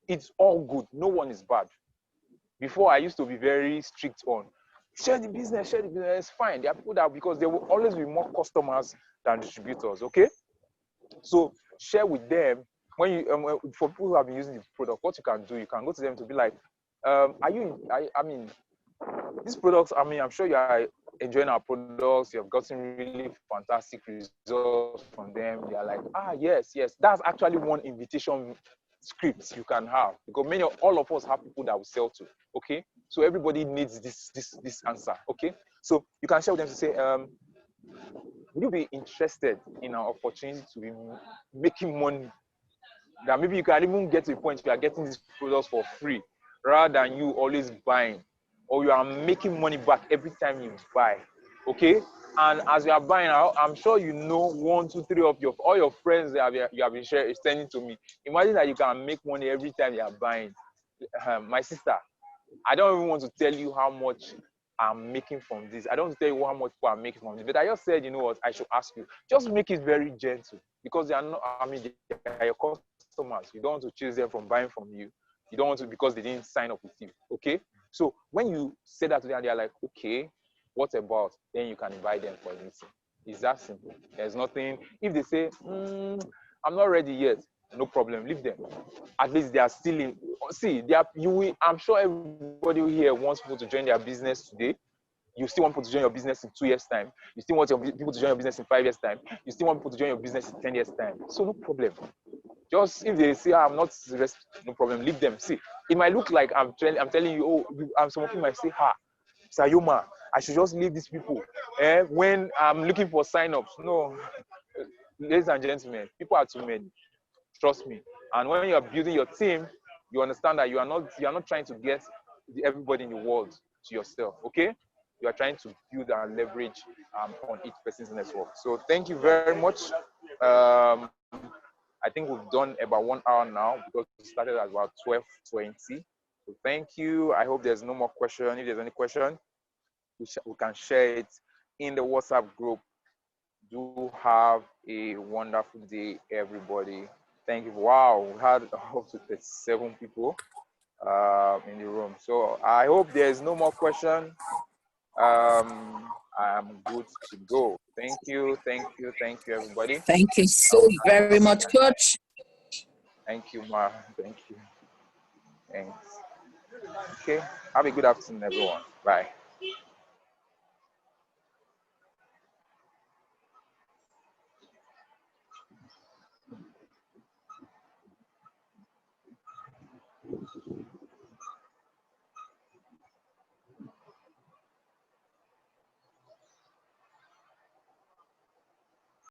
It's all good. No one is bad. Before, I used to be very strict on share the business, it's fine. There are people that, because there will always be more customers than distributors, okay? So share with them. When you for people who have been using the product, what you can do, you can go to them to be like, these products, I'm sure you are enjoying our products, you have gotten really fantastic results from them. They are like, yes. That's actually one invitation script you can have, because all of us have people that we sell to. Okay, so everybody needs this answer. Okay, so you can share with them to say, would you be interested in our opportunity to be making money? That maybe you can even get to a point where you are getting these products for free rather than you always buying, or you are making money back every time you buy. Okay, and as you are buying, I'm sure you know 1, 2, 3 of all your friends that you have been sending to me. Imagine that you can make money every time you are buying. My sister, I don't even want to tell you how much I'm making from this. I don't want to tell you how much people are making from this. But I just said, you know what, I should ask you. Just make it very gentle, because they are not, they are your customers. You don't want to chase them from buying from you. You don't want to, because they didn't sign up with you. Okay? So when you say that to them, they are like, okay, what about? Then you can invite them for a meeting. It's that simple. There's nothing. If they say, I'm not ready yet. No problem, leave them. At least they are still in. See, they are. You will. I'm sure everybody here wants people to join their business today. You still want people to join your business in 2 years' time. You still want people to join your business in 5 years' time. You still want people to join your business in 10 years' time. So no problem. Just if they say I'm not serious, no problem. Leave them. See, it might look like I'm telling you, some of you might say, Sir Yoma, I should just leave these people. When I'm looking for sign-ups. No, ladies and gentlemen, people are too many. Trust me. And when you are building your team, you understand that you are not trying to get everybody in the world to yourself. Okay? You are trying to build and leverage on each person's network. So thank you very much. I think we've done about 1 hour now because we started at about 12:20. So thank you. I hope there's no more question. If there's any question, we can share it in the WhatsApp group. Do have a wonderful day, everybody. Thank you. Wow, we had up to 37 people in the room. So I hope there's no more question. I'm good to go. Thank you, everybody. Thank you so very much, Coach. Thank you, Ma. Thank you. Thanks. Okay. Have a good afternoon, everyone. Bye.